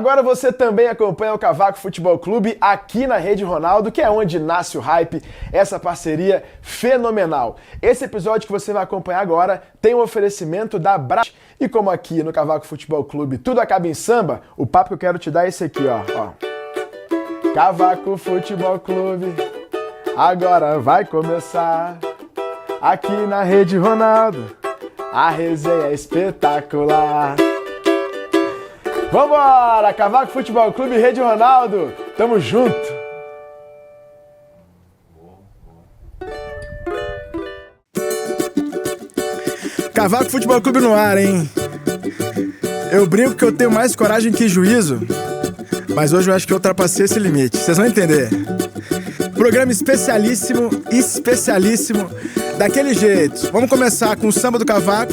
Agora você também acompanha o Cavaco Futebol Clube aqui na Rede Ronaldo, que é onde nasce o hype, essa parceria fenomenal. Esse episódio que você vai acompanhar agora tem um oferecimento da Brás. E como aqui no Cavaco Futebol Clube tudo acaba em samba, o papo que eu quero te dar é esse aqui, ó. Cavaco Futebol Clube, agora vai começar. Aqui na Rede Ronaldo, a resenha é espetacular. Vambora! Cavaco Futebol Clube, Rede Ronaldo, tamo junto! Cavaco Futebol Clube no ar, hein? Eu brinco que eu tenho mais coragem que juízo, mas hoje eu acho que eu ultrapassei esse limite, vocês vão entender. Programa especialíssimo, daquele jeito. Vamos começar com o samba do Cavaco,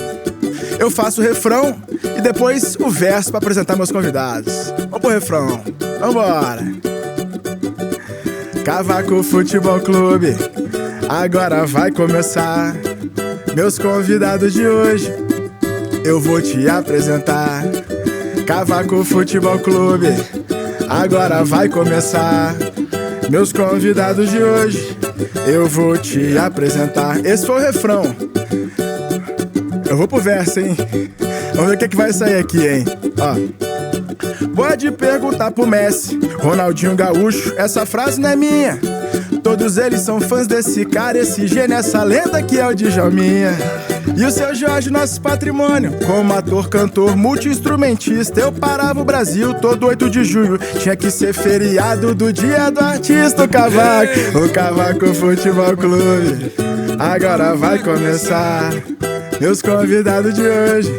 eu faço o refrão e depois o verso para apresentar meus convidados. Vamos pro refrão, vambora! Cavaco Futebol Clube, agora vai começar. Meus convidados de hoje, eu vou te apresentar. Cavaco Futebol Clube, agora vai começar. Meus convidados de hoje, eu vou te apresentar. Esse foi o refrão. Eu vou pro verso, hein? Vamos ver o que vai sair aqui, hein? Ó. Pode perguntar pro Messi, Ronaldinho Gaúcho, essa frase não é minha. Todos eles são fãs desse cara, esse gênio, essa lenda que é o Djalminha. E o seu Jorge, nosso patrimônio, como ator, cantor, multi-instrumentista. Eu parava o Brasil todo 8 de julho, tinha que ser feriado do dia do artista. O Cavaco Futebol Clube, agora vai começar. Meus convidados de hoje,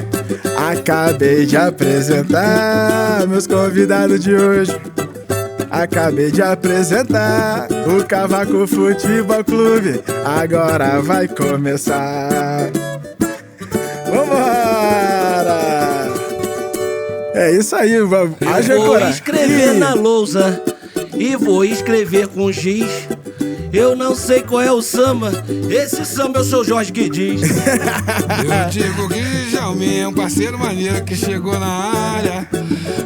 acabei de apresentar. Meus convidados de hoje, acabei de apresentar. O Cavaco Futebol Clube, agora vai começar. Vambora! É isso aí, vamos. Eu vou escrever na lousa e vou escrever com giz. Eu não sei qual é o samba, esse samba é o seu Jorge que diz. Eu digo que Djalminha é um parceiro maneiro que chegou na área.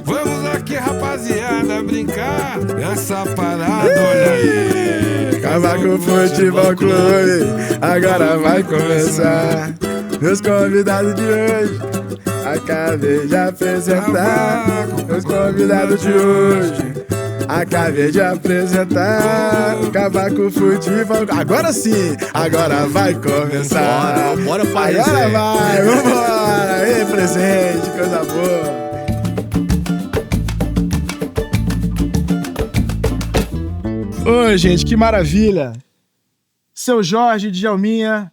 Vamos aqui, rapaziada, brincar essa parada, olha aí. Cavaco Futebol Clube, agora vai começar. Meus convidados de hoje, acabei de apresentar. Meus convidados de hoje, acabei de apresentar. Cavaco Futebol. Agora sim, agora vai começar. Bora fazer. Agora vai, vambora. Ei, presente, coisa boa. Oi, gente, que maravilha. Seu Jorge, Djalminha.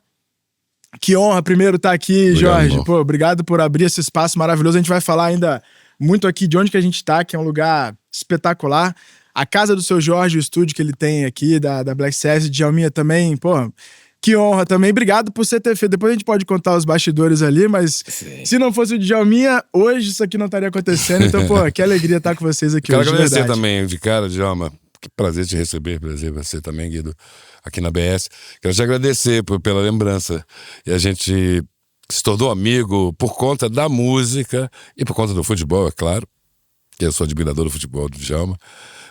Que honra primeiro estar aqui, obrigado, Jorge. Amor. Pô, obrigado por abrir esse espaço maravilhoso. A gente vai falar ainda muito aqui de onde que a gente tá, que é um lugar espetacular. A casa do seu Jorge, o estúdio que ele tem aqui, da Black Sass, Djalminha também, pô, que honra também. Obrigado por você ter feito. Depois a gente pode contar os bastidores ali, mas sim, se não fosse o Djalminha, hoje isso aqui não estaria acontecendo. Então, pô, que alegria estar com vocês aqui. Quero hoje. Quero agradecer também, de cara, Djalma. Que prazer te receber, prazer você também, Guido, aqui na BS. Quero te agradecer pela lembrança. E a gente se tornou amigo por conta da música e por conta do futebol, é claro. Que eu sou admirador do futebol do Djalma.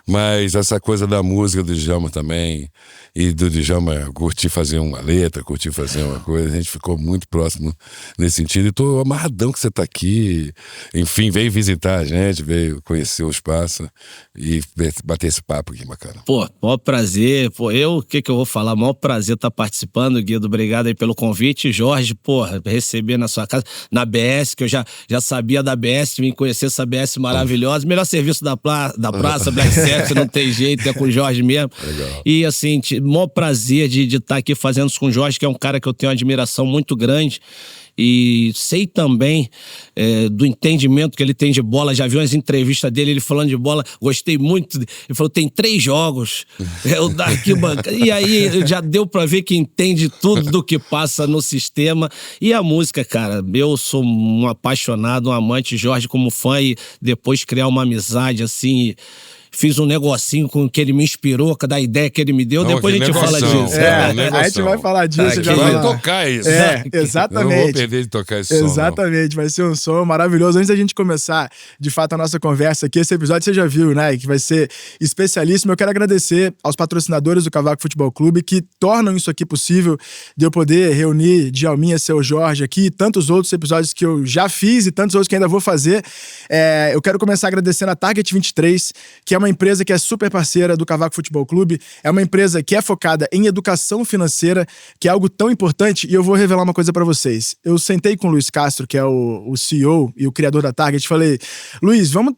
Mas essa coisa da música do Djalma também, e do Djalma curtir fazer uma letra, curtir fazer uma coisa, a gente ficou muito próximo nesse sentido. E tô amarradão que você tá aqui. Enfim, veio visitar a gente, veio conhecer o espaço e bater esse papo aqui bacana. Pô, maior prazer. Pô, o que eu vou falar? Maior prazer estar participando, Guido. Obrigado aí pelo convite. Jorge, porra, receber na sua casa, na BS, que eu já sabia da BS, vim conhecer essa BS maravilhosa. Melhor serviço da praça, Black Sass. Não tem jeito, é com o Jorge mesmo. Legal. E assim, maior prazer de estar aqui fazendo isso com o Jorge, que é um cara que eu tenho uma admiração muito grande. E sei também do entendimento que ele tem de bola. Já vi umas entrevistas dele, ele falando de bola, gostei muito. Ele falou, tem 3 jogos. Eu daqui, e aí já deu pra ver que entende tudo do que passa no sistema. E a música, cara, eu sou um apaixonado, um amante de Jorge como fã, e depois criar uma amizade assim. fiz um negocinho com que ele me inspirou, da ideia que ele me deu. Não, depois a gente fala disso. A gente vai falar disso. A gente vai tocar isso. Exatamente. Eu não vou perder de tocar esse som. Exatamente, vai ser um som maravilhoso. Antes da gente começar, de fato, a nossa conversa aqui, esse episódio você já viu, né? Que vai ser especialíssimo. Eu quero agradecer aos patrocinadores do Cavaco Futebol Clube que tornam isso aqui possível, de eu poder reunir Djalminha, Seu Jorge aqui, e tantos outros episódios que eu já fiz e tantos outros que ainda vou fazer. Eu quero começar agradecendo a Target 23, que é uma empresa que é super parceira do Cavaco Futebol Clube. É uma empresa que é focada em educação financeira, que é algo tão importante. E eu vou revelar uma coisa pra vocês. Eu sentei com o Luiz Castro, que é o CEO e o criador da Target, e falei: Luiz, vamos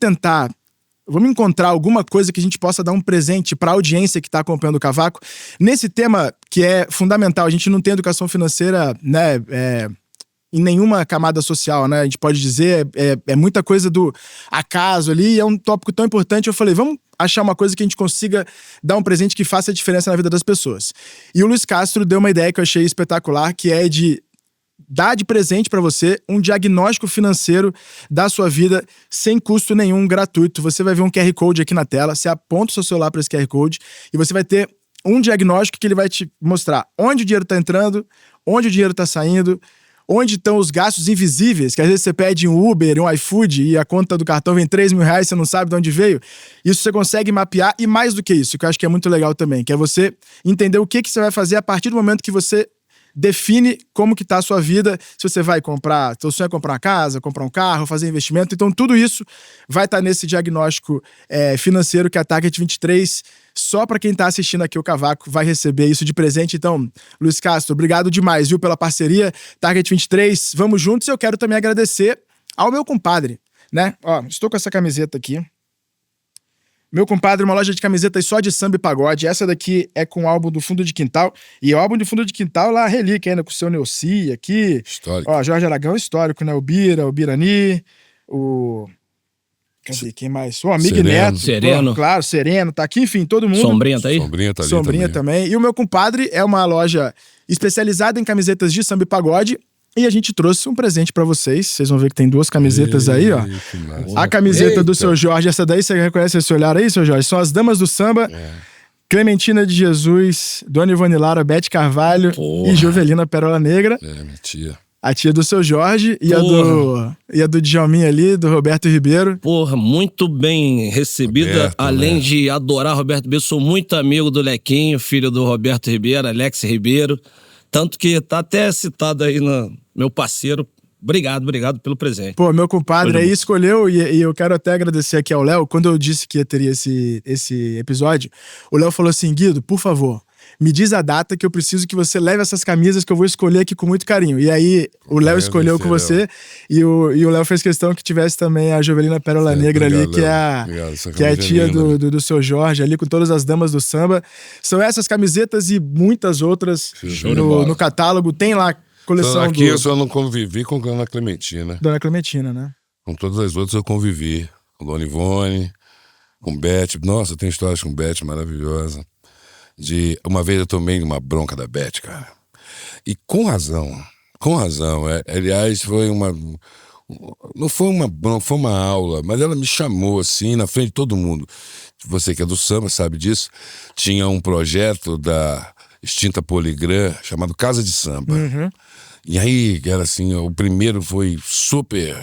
encontrar alguma coisa que a gente possa dar um presente para a audiência que está acompanhando o Cavaco nesse tema que é fundamental. A gente não tem educação financeira, né, em nenhuma camada social, né? A gente pode dizer, é muita coisa do acaso ali, é um tópico tão importante. Eu falei, vamos achar uma coisa que a gente consiga dar um presente que faça a diferença na vida das pessoas. E o Luiz Castro deu uma ideia que eu achei espetacular, que é de dar de presente para você um diagnóstico financeiro da sua vida sem custo nenhum, gratuito. Você vai ver um QR Code aqui na tela, você aponta o seu celular para esse QR Code e você vai ter um diagnóstico que ele vai te mostrar onde o dinheiro está entrando, onde o dinheiro está saindo, onde estão os gastos invisíveis, que às vezes você pede um Uber, um iFood e a conta do cartão vem R$3.000, você não sabe de onde veio. Isso você consegue mapear e mais do que isso, que eu acho que é muito legal também, que é você entender o que você vai fazer a partir do momento que você define como que tá a sua vida, se você vai comprar, seu sonho é comprar uma casa, comprar um carro, fazer investimento. Então tudo isso vai estar nesse diagnóstico financeiro que a Target 23, só para quem tá assistindo aqui o Cavaco, vai receber isso de presente. Então, Luiz Castro, obrigado demais, viu, pela parceria. Target 23, vamos juntos. E eu quero também agradecer ao meu compadre, né? Ó, estou com essa camiseta aqui. Meu compadre, uma loja de camisetas só de samba e pagode. Essa daqui é com o álbum do Fundo de Quintal. E o álbum do Fundo de Quintal lá, relíquia ainda, com o seu Neuci aqui. Histórico. Ó, Jorge Aragão, histórico, né? O Bira, o Birani, o... Cadê? Quem mais? O Amigo Neto. Sereno. Pô, claro, Sereno, tá aqui, enfim, todo mundo. Sombrinha tá aí? Sombrinha tá ali Sombrinha também. E o meu compadre é uma loja especializada em camisetas de samba e pagode. E a gente trouxe um presente pra vocês. Vocês vão ver que tem duas camisetas aí, ó. A camiseta do seu Jorge, essa daí, você reconhece esse olhar aí, seu Jorge? São as Damas do Samba, Clementina de Jesus, Dona Ivone Lara, Bete Carvalho e Jovelina Pérola Negra. Minha tia. A tia do seu Jorge e a do Djalminha ali, do Roberto Ribeiro. Porra, muito bem recebida. Roberto, além de adorar Roberto Ribeiro, sou muito amigo do Lequinho, filho do Roberto Ribeiro, Alex Ribeiro. Tanto que tá até citado aí no meu parceiro. Obrigado pelo presente. Pô, meu compadre aí escolheu, e eu quero até agradecer aqui ao Léo. Quando eu disse que teria esse episódio, o Léo falou assim: Guido, por favor, me diz a data que eu preciso que você leve essas camisas que eu vou escolher aqui com muito carinho. E aí, o Léo escolheu com você, e o Léo fez questão que tivesse também a Jovelina Pérola Negra ali, que é a tia do seu Jorge, ali com todas as damas do samba. São essas camisetas e muitas outras no catálogo. Tem lá coleção aqui eu só não convivi com Dona Clementina. Dona Clementina, né? Com todas as outras eu convivi. Com Dona Ivone, com Bete. Nossa, tem histórias com Bete maravilhosa. Uma vez eu tomei uma bronca da Bete, cara. E com razão. Aliás, foi uma... Não foi uma bronca, foi uma aula. Mas ela me chamou assim, na frente de todo mundo. Você que é do samba sabe disso. Tinha um projeto da extinta Poligram chamado Casa de Samba. E aí, era assim, o primeiro foi super...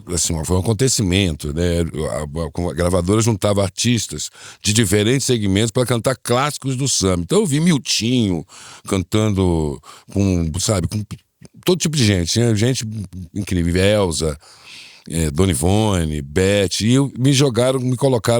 Assim, foi um acontecimento, né? A gravadora juntava artistas de diferentes segmentos para cantar clássicos do samba. Então eu vi Miltinho cantando com todo tipo de gente. Tinha gente incrível, Elza, Dona Ivone, Bete, e me colocaram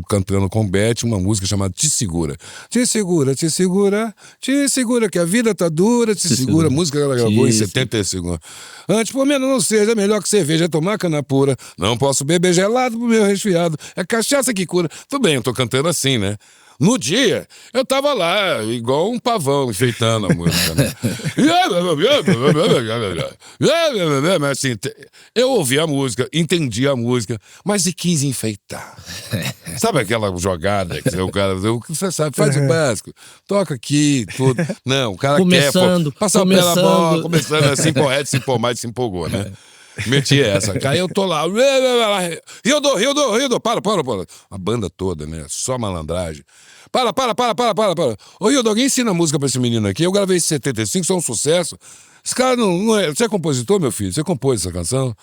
cantando com Bete uma música chamada Te Segura. Te segura, te segura, te segura que a vida tá dura, te segura. A música ela gravou em 70 segundos. Antes, por menos não seja, é melhor que cerveja, é tomar cana pura. Não posso beber gelado pro meu resfriado, é cachaça que cura. Tudo bem, eu tô cantando assim, né? No dia, eu tava lá, igual um pavão, enfeitando a música, né? Mas assim, eu ouvi a música, entendi a música, mas e quis enfeitar. Sabe aquela jogada que o cara, você sabe, faz o básico, toca aqui, tudo. Não, o cara começando, quer passar pela bola, começando assim, se empolgou, né? Meti essa. Aí eu tô lá. Rildo, para. A banda toda, né? Só malandragem. Para. Ô, Rildo, alguém ensina música pra esse menino aqui? Eu gravei em 75, isso é um sucesso. Esse cara não é... Você é compositor, meu filho? Você compôs essa canção?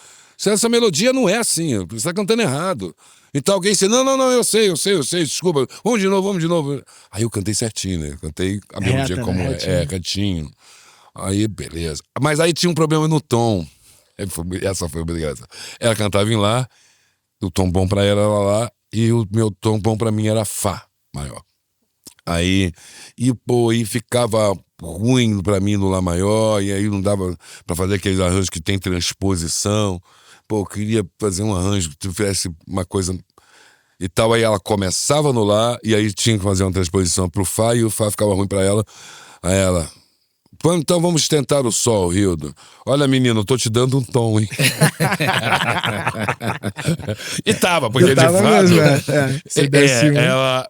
Essa melodia não é assim, você tá cantando errado. Então alguém disse, não, eu sei, desculpa, vamos de novo. Aí eu cantei certinho, né? Cantei a melodia como retinho. Aí, beleza. Mas aí tinha um problema no tom. Essa foi obrigada. Ela cantava em Lá, o tom bom pra ela era Lá, e o meu tom bom pra mim era Fá maior. Aí ficava ruim pra mim no Lá maior, e aí não dava pra fazer aqueles arranjos que tem transposição. Eu queria fazer um arranjo que tivesse uma coisa e tal. Aí ela começava no Lá, e aí tinha que fazer uma transposição pro Fá, e o Fá ficava ruim pra ela. Aí ela... Então vamos tentar o Sol, Rildo. Olha, menino, eu tô te dando um tom, hein? E tava, porque de fato... Mesmo, Você desce ela...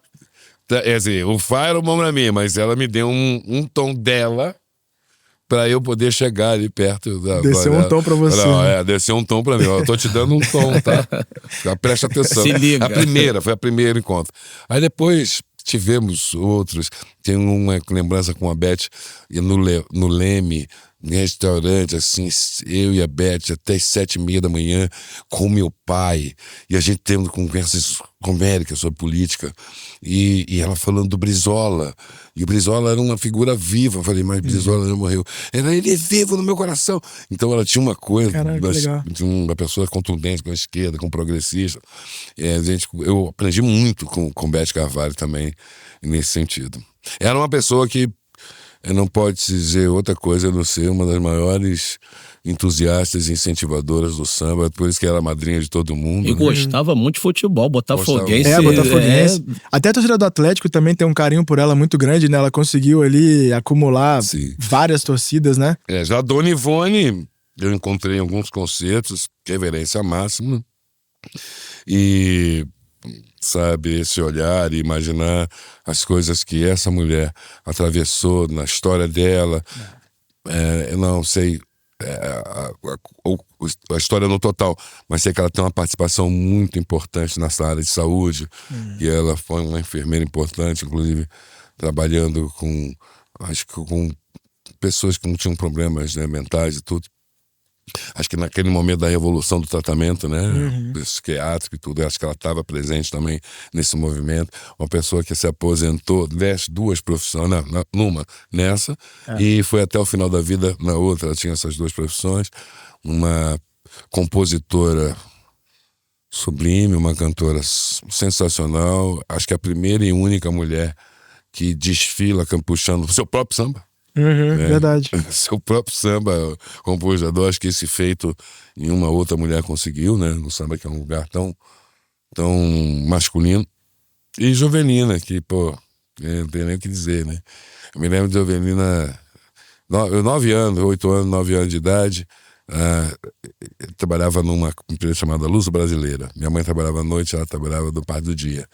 assim, o Fá era bom pra mim, mas ela me deu um tom dela pra eu poder chegar ali perto da... Desceu um tom pra você. Desceu um tom pra mim. Eu tô te dando um tom, tá? Presta atenção. Se liga. Foi a primeira encontro. Aí depois... tivemos outros, tem uma lembrança com a Beth no Leme, em restaurante, assim, eu e a Beth até as 7h30 da manhã com meu pai, e a gente tendo conversas homéricas sobre política, e ela falando do Brizola, e o Brizola era uma figura viva. Eu falei, mas Brizola não morreu. Ele é vivo no meu coração. Então ela tinha uma coisa, de uma pessoa contundente com a esquerda, com progressista. Eu aprendi muito com Beth Carvalho também, nesse sentido. Era uma pessoa que não pode se dizer outra coisa a não ser uma das maiores entusiastas e incentivadoras do samba, por isso que era a madrinha de todo mundo. E gostava muito de futebol, botafoguense. Botafoguense. Até a torcida do Atlético também tem um carinho por ela muito grande, né? Ela conseguiu ali acumular várias torcidas, né? Já a Dona Ivone, eu encontrei em alguns concertos, reverência máxima, e... sabe, esse olhar e imaginar as coisas que essa mulher atravessou na história dela. Eu não sei a história no total, mas sei que ela tem uma participação muito importante nessa área de saúde, e ela foi uma enfermeira importante, inclusive trabalhando com pessoas que não tinham problemas, né, mentais e tudo. Acho que naquele momento da revolução do tratamento, né, psiquiátrico e tudo, acho que ela estava presente também nesse movimento. Uma pessoa que se aposentou, duas profissões, nessa, e foi até o final da vida na outra. Ela tinha essas duas profissões. Uma compositora sublime, uma cantora sensacional. Acho que a primeira e única mulher que desfila puxando o seu próprio samba. Verdade. Seu próprio samba, compositor, acho que esse feito nenhuma outra mulher conseguiu, né? No samba, que é um lugar tão masculino. E Jovelina, que, não tem nem o que dizer, né? Eu me lembro de Jovelina, 9 anos de idade, trabalhava numa empresa chamada Luz Brasileira. Minha mãe trabalhava à noite, ela trabalhava no par do dia.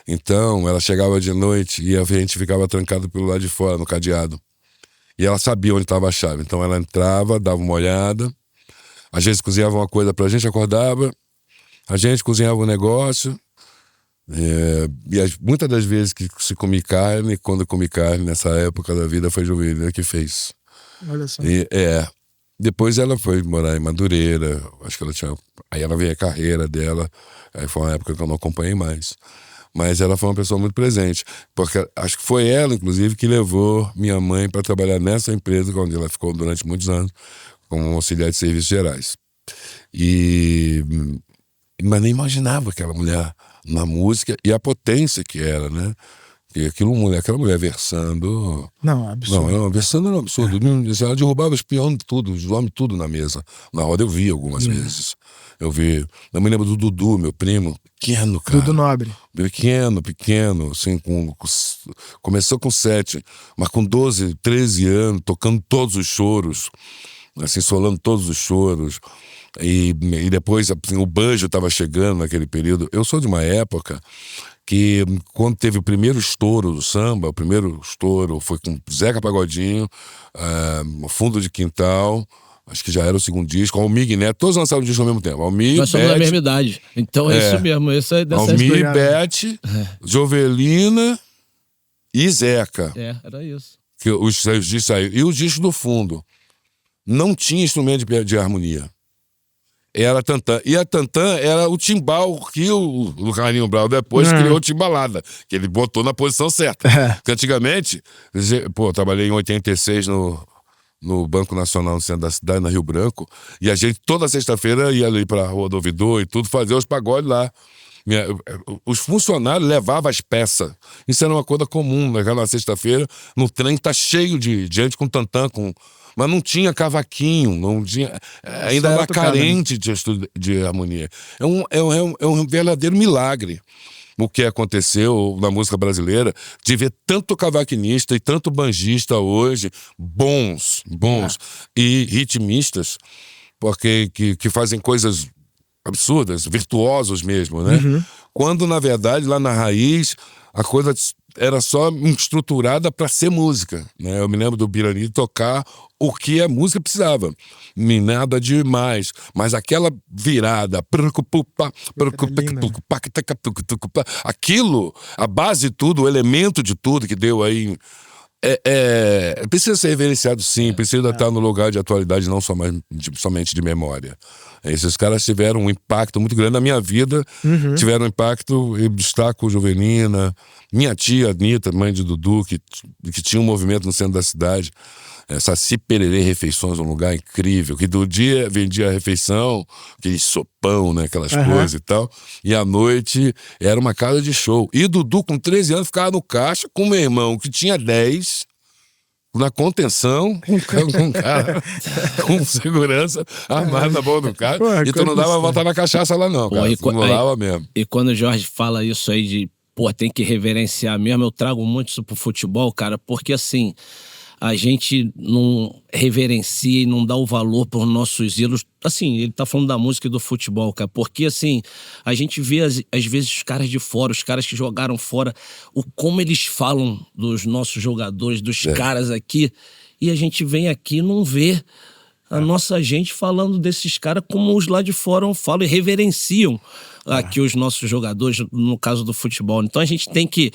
Então, ela chegava de noite e a gente ficava trancado pelo lado de fora, no cadeado. E ela sabia onde estava a chave. Então ela entrava, dava uma olhada. Às vezes cozinhava uma coisa pra gente, acordava. A gente cozinhava um negócio. Muitas das vezes que se comia carne, quando eu comi carne nessa época da vida, foi Jovelina que fez. Olha só. Depois ela foi morar em Madureira. Acho que ela tinha... Aí ela veio a carreira dela. Aí foi uma época que eu não acompanhei mais. Mas ela foi uma pessoa muito presente, porque acho que foi ela, inclusive, que levou minha mãe para trabalhar nessa empresa, onde ela ficou durante muitos anos, como auxiliar de serviços gerais. Mas nem imaginava aquela mulher na música e a potência que era, né? E aquela mulher versando... Não, absurdo. Não, versando era um absurdo. Ela derrubava os peões tudo, os homens tudo na mesa. Na roda eu vi algumas vezes. Eu me lembro do Dudu, meu primo, pequeno, cara. Dudu Nobre. Pequeno, assim, começou com 7, mas com 12, 13 anos, tocando todos os choros, assim, solando todos os choros. E depois, assim, o banjo estava chegando naquele período. Eu sou de uma época que, quando teve o primeiro estouro do samba, o primeiro estouro foi com Zeca Pagodinho, Fundo de Quintal, acho que já era o segundo disco, Almir e Neto, todos lançaram um disco ao mesmo tempo. Almir, Nós somos da mesma idade. Então é isso mesmo. Isso é dessa Almir, Beth, Jovelina e Zeca. Era isso. Que os discos saíram. E o disco do fundo. Não tinha instrumento de harmonia. Era tantã. E a tantã era o timbal que o Carlinhos Brau depois criou timbalada, que ele botou na posição certa. Porque antigamente, eu trabalhei em 86 no Banco Nacional no centro da cidade, na Rio Branco, e a gente toda sexta-feira ia ali pra Rua do Ouvidor e tudo, fazer os pagodes lá. Os funcionários levavam as peças. Isso era uma coisa comum. Naquela sexta-feira, no trem tá cheio de gente com tantã, mas não tinha cavaquinho, não tinha, ainda era carente de harmonia. É um verdadeiro milagre o que aconteceu na música brasileira, de ver tanto cavaquinista e tanto banjista hoje, bons e ritmistas, porque que fazem coisas absurdas, virtuosos mesmo, né? Quando, na verdade, lá na raiz, a coisa era só estruturada para ser música, né? Eu me lembro do Birani tocar o que a música precisava. Nada demais. Mas aquela virada, aquilo, a base de tudo, o elemento de tudo que deu aí, precisa ser reverenciado, sim, precisa estar no lugar de atualidade, não somente de memória. Esses caras tiveram um impacto muito grande na minha vida, tiveram um impacto, eu destaco Jovelina, minha tia Anitta, mãe de Dudu, que tinha um movimento no centro da cidade, Saci Pererê Refeições, um lugar incrível, que do dia vendia a refeição, aquele sopão, né, aquelas coisas e tal, e à noite era uma casa de show. E Dudu, com 13 anos, ficava no caixa com meu irmão, que tinha 10, na contenção, com um cara com segurança armado na boca do carro, e tu não dava volta na cachaça lá não, cara, tu não dava mesmo. E quando o Jorge fala isso aí de, tem que reverenciar mesmo, eu trago muito isso pro futebol, cara, porque assim, a gente não reverencia e não dá o valor para os nossos ídolos. Assim, ele tá falando da música e do futebol, cara. Porque, assim, a gente vê, às vezes, os caras de fora, os caras que jogaram fora, como eles falam dos nossos jogadores, dos caras aqui, e a gente vem aqui e não vê a nossa gente falando desses caras como os lá de fora falam e reverenciam aqui os nossos jogadores, no caso do futebol. Então a gente tem que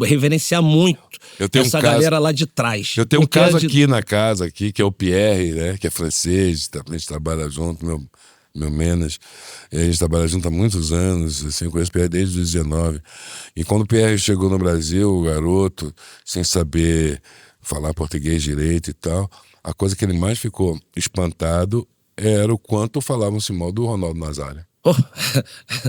reverenciar muito essa galera lá de trás. Eu tenho um caso aqui na casa, aqui, que é o Pierre, né, que é francês, a gente trabalha junto, meu menos. A gente trabalha junto há muitos anos, assim, eu conheço o Pierre desde os 19. E quando o Pierre chegou no Brasil, o garoto, sem saber falar português direito e tal, a coisa que ele mais ficou espantado era o quanto falavam-se mal do Ronaldo Nazário.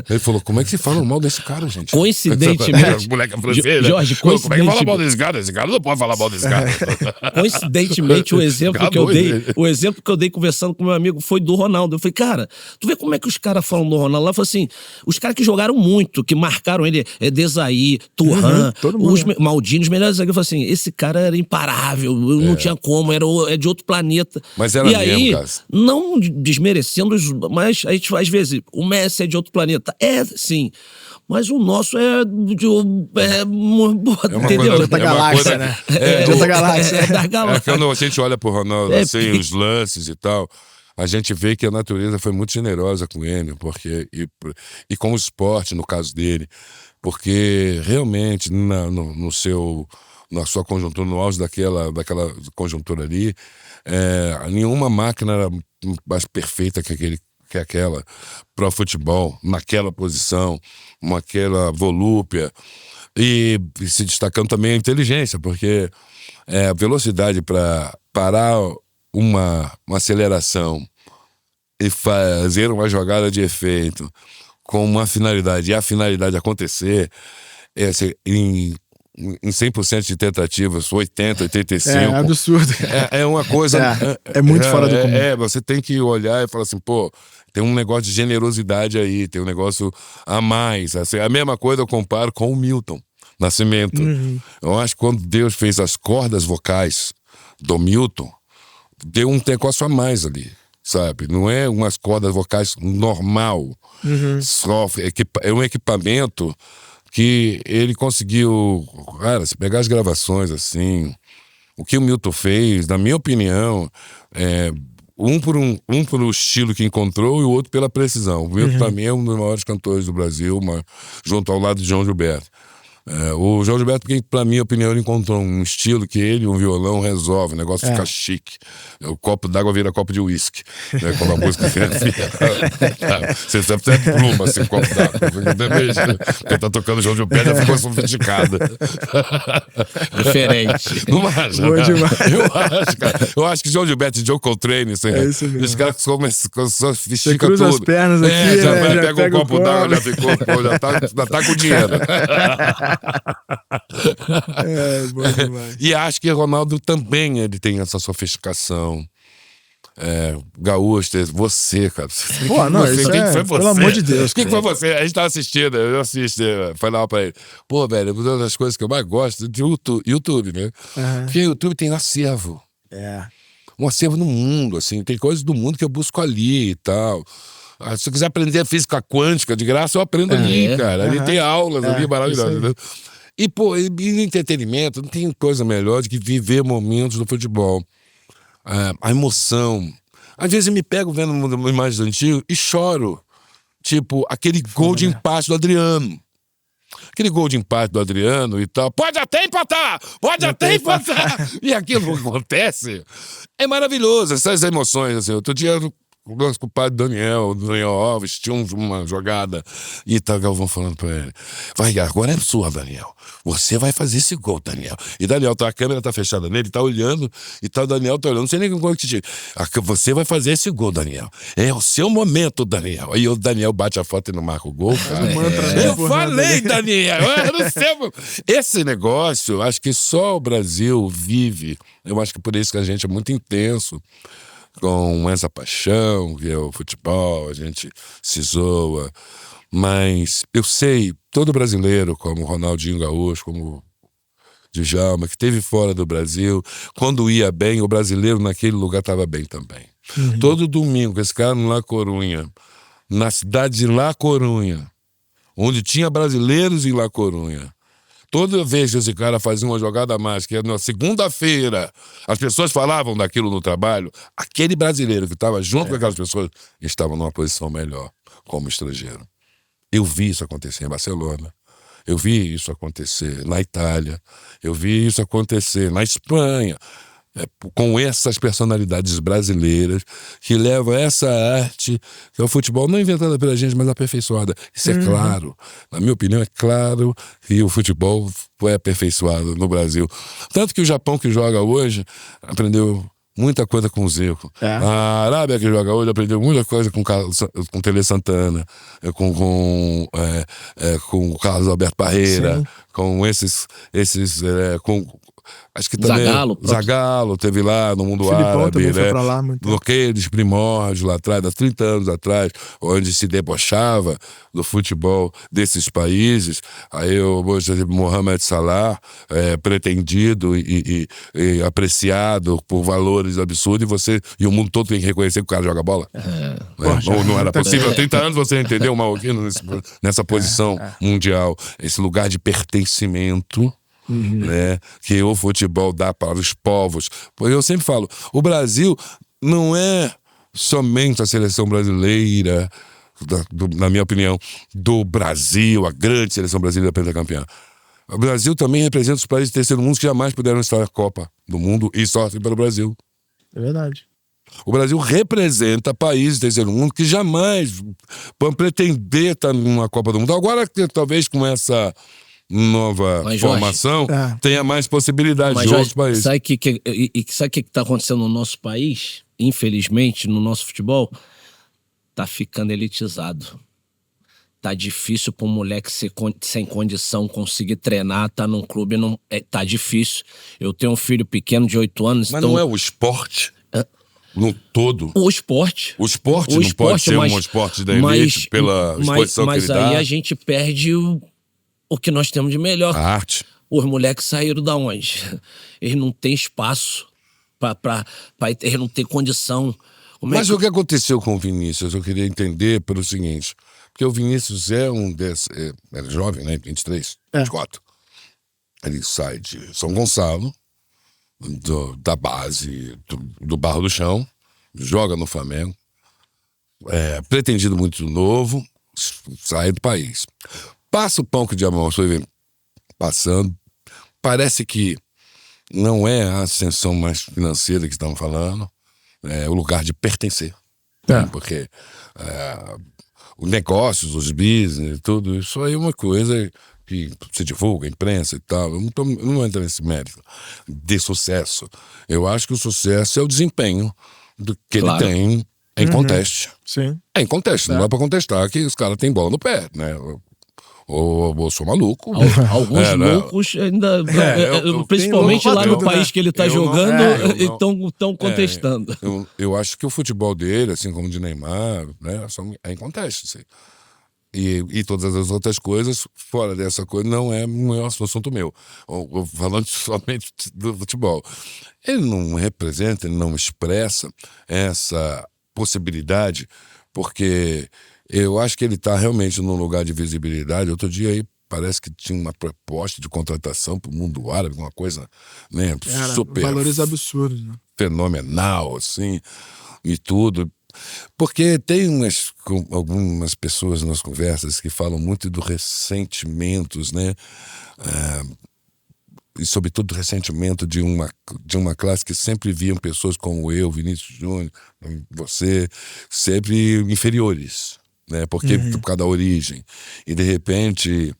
Ele falou, como é que se fala mal desse cara, gente? Coincidentemente... moleque francês, Jorge, como é que fala mal desse cara? Esse cara não pode falar mal desse cara. Coincidentemente, o exemplo que eu dei conversando com meu amigo foi do Ronaldo. Eu falei, cara, tu vê como é que os caras falam do Ronaldo? Lá eu falei assim, os caras que jogaram muito, que marcaram ele, Desailly, Thuram, os Maldini, os melhores zagueiros. Eu falei assim, esse cara era imparável, não tinha como, é de outro planeta. Mas era mesmo, cara. Não desmerecendo, mas a gente, às vezes, o Messi é de outro planeta. Sim. Mas o nosso entendeu? De outra galáxia, né? De outra galáxia. Da galáxia. Quando a gente olha pro Ronaldo, assim, os lances e tal, a gente vê que a natureza foi muito generosa com ele, porque, e com o esporte, no caso dele, porque realmente, na sua conjuntura, no auge daquela conjuntura ali, nenhuma máquina era mais perfeita que aquela pro futebol, naquela posição, naquela volúpia, e se destacando também a inteligência, porque a velocidade para parar uma aceleração e fazer uma jogada de efeito com uma finalidade, e a finalidade acontecer, em 100% de tentativas, 80, 85. É absurdo. É uma coisa... É muito fora do comum. Você tem que olhar e falar assim, tem um negócio de generosidade aí, tem um negócio a mais. Assim, a mesma coisa eu comparo com o Milton Nascimento. Eu acho que quando Deus fez as cordas vocais do Milton, deu um negócio a mais ali, sabe? Não é umas cordas vocais normal. É um equipamento que ele conseguiu... Cara, se pegar as gravações assim, o que o Milton fez, na minha opinião, Um por estilo que encontrou e o outro pela precisão. O Milton, pra mim, é um dos maiores cantores do Brasil, junto ao lado de João Gilberto. O João Gilberto, porque, pra minha opinião, ele encontrou um estilo que ele, um violão, resolve. O negócio fica chique. O copo d'água vira copo de uísque. Né? Quando a música você sempre tem pluma, assim, copo d'água. Porque tá tocando João Gilberto, já ficou sofisticado. Diferente. Não acha? Eu acho que João Gilberto e Joe Coltrane, assim, isso mesmo. os caras sofisticam tudo. Cruza as pernas aqui, já né? pega o copo d'água, já ficou, já tá com dinheiro. Bom demais. E acho que o Ronaldo também ele tem essa sofisticação. Gaúcho, você, cara. Pô, não, você, isso quem foi você? pelo amor de Deus. Quem foi você? A gente tava assistindo, eu assisti, falava pra ele, pô, velho, uma das coisas que eu mais gosto é de YouTube, né? Porque o YouTube tem um acervo. Um acervo no mundo, assim, tem coisas do mundo que eu busco ali e tal. Se eu quiser aprender física quântica de graça, eu aprendo ali, cara. Ali tem aulas ali maravilhosas, né? E, pô, e entretenimento, não tem coisa melhor do que viver momentos do futebol. A emoção. Às vezes eu me pego vendo imagens antigas e choro. Tipo, aquele gol de empate do Adriano. Aquele gol de empate do Adriano e tal. Pode até empatar! Pode até empatar! E aquilo que acontece é maravilhoso. Essas emoções, assim. Outro dia, o nosso compadre Daniel Alves tinha uma jogada e tá Galvão falando pra ele: vai, agora é sua, Daniel. Você vai fazer esse gol, Daniel. E Daniel, a câmera tá fechada nele, tá olhando, e o Daniel tá olhando. Não sei nem como que te diga. Você vai fazer esse gol, Daniel. É o seu momento, Daniel. Aí o Daniel bate a foto e não marca o gol, cara. Eu falei, Daniel. Eu não sei. Esse negócio, acho que só o Brasil vive. Eu acho que por isso que a gente é muito intenso com essa paixão que é o futebol, a gente se zoa, mas eu sei, todo brasileiro, como o Ronaldinho Gaúcho, como o Djalma, que esteve fora do Brasil, quando ia bem, o brasileiro naquele lugar estava bem também. Todo domingo, esse cara no La Corunha, na cidade de La Corunha, onde tinha brasileiros em La Corunha, toda vez que esse cara fazia uma jogada mágica, na segunda-feira, as pessoas falavam daquilo no trabalho, aquele brasileiro que estava junto com aquelas pessoas estava numa posição melhor como estrangeiro. Eu vi isso acontecer em Barcelona, eu vi isso acontecer na Itália, eu vi isso acontecer na Espanha, com essas personalidades brasileiras que levam essa arte, que é o futebol, não inventada pela gente, mas aperfeiçoada. Isso é claro. Na minha opinião, é claro que o futebol foi aperfeiçoado no Brasil. Tanto que o Japão, que joga hoje, aprendeu muita coisa com o Zico. A Arábia, que joga hoje, aprendeu muita coisa com o Tele Santana, com o Carlos Alberto Parreira, com esses acho que também Zagallo teve lá no mundo árabe, né? Bloqueios primórdios lá atrás, há 30 anos atrás, onde se debochava do futebol desses países. Aí o Mohamed Salah, pretendido e apreciado por valores absurdos, e o mundo todo tem que reconhecer que o cara joga bola. Não era possível. Há 30 anos você entendeu o marroquino nessa posição mundial, esse lugar de pertencimento. Né, que o futebol dá para os povos. Porque eu sempre falo, o Brasil não é somente a seleção brasileira, na minha opinião, do Brasil, a grande seleção brasileira pentacampeã. O Brasil também representa os países do terceiro mundo que jamais puderam estar na Copa do Mundo e sortem pelo Brasil. É verdade. O Brasil representa países do terceiro mundo que jamais vão pretender estar numa Copa do Mundo. Agora, talvez com essa nova formação, tenha mais possibilidades de outros países. Sabe o que está acontecendo no nosso país? Infelizmente, no nosso futebol, tá ficando elitizado. Tá difícil para um moleque sem condição conseguir treinar, tá num clube, tá difícil. Eu tenho um filho pequeno de 8 anos. Mas então, não é o esporte? No todo? O esporte. O esporte não pode ser um esporte da elite pela exposição que ele dá? Mas aí a gente perde o que nós temos de melhor. A arte. Os moleques saíram da onde? Eles não têm espaço, eles não têm condição. Mas o que aconteceu com o Vinícius? Eu queria entender pelo seguinte, porque o Vinícius é jovem, né? 23, 24. Ele sai de São Gonçalo, da base do Barro do Chão, joga no Flamengo, pretendido muito novo, sai do país. Passa o pão que o diabo vem passando, parece que não é a ascensão mais financeira que estamos falando, é o lugar de pertencer. Né? Porque os negócios, os business, tudo isso aí é uma coisa que se divulga, imprensa e tal. Eu não entro nesse mérito de sucesso. Eu acho que o sucesso é o desempenho do que ele tem em conteste. Sim. É em conteste, não dá pra contestar que os caras têm bola no pé, né? Ou eu sou maluco. Alguns loucos ainda. Principalmente lá no país que ele tá jogando, estão contestando. Eu acho que o futebol dele, assim como o de Neymar, né, é em conteste. Assim. E todas as outras coisas, fora dessa coisa, não é um assunto meu. Falando somente do futebol. Ele não representa, ele não expressa essa possibilidade, porque eu acho que ele está realmente num lugar de visibilidade. Outro dia aí parece que tinha uma proposta de contratação para o mundo árabe, uma coisa, né, super valores absurdos, né? Fenomenal, assim, e tudo. Porque tem algumas pessoas nas conversas que falam muito do ressentimentos, né? E sobretudo do ressentimento de uma classe que sempre viam pessoas como eu, Vinícius Júnior, você, sempre inferiores, né? Porque por causa da origem. E de repente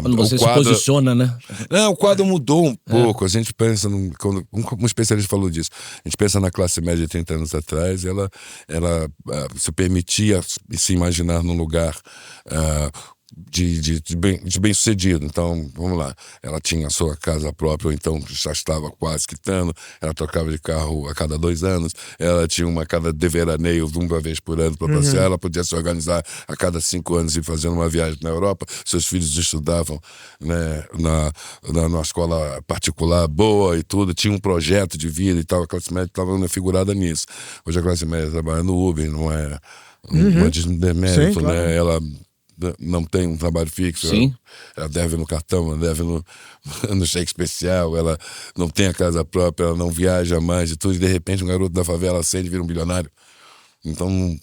quando você se posiciona, né? Não, o quadro mudou um pouco. A gente pensa, quando um especialista falou disso, a gente pensa na classe média de 30 anos atrás, ela se permitia se imaginar num lugar de bem-sucedido. Então, vamos lá, ela tinha a sua casa própria, ou então já estava quase quitando, ela trocava de carro a cada 2 anos, ela tinha uma casa de veraneio uma vez por ano para passear, ela podia se organizar a cada 5 anos e fazendo uma viagem na Europa. Seus filhos estudavam, né, na escola particular boa e tudo, tinha um projeto de vida e tal. A classe média estava figurada nisso. Hoje a classe média trabalha no Uber, não é desmérito, claro, né? Ela não tem um trabalho fixo, ela deve no cartão, ela deve no cheque especial, ela não tem a casa própria, ela não viaja mais e tudo, e de repente um garoto da favela acende e vira um bilionário. Então,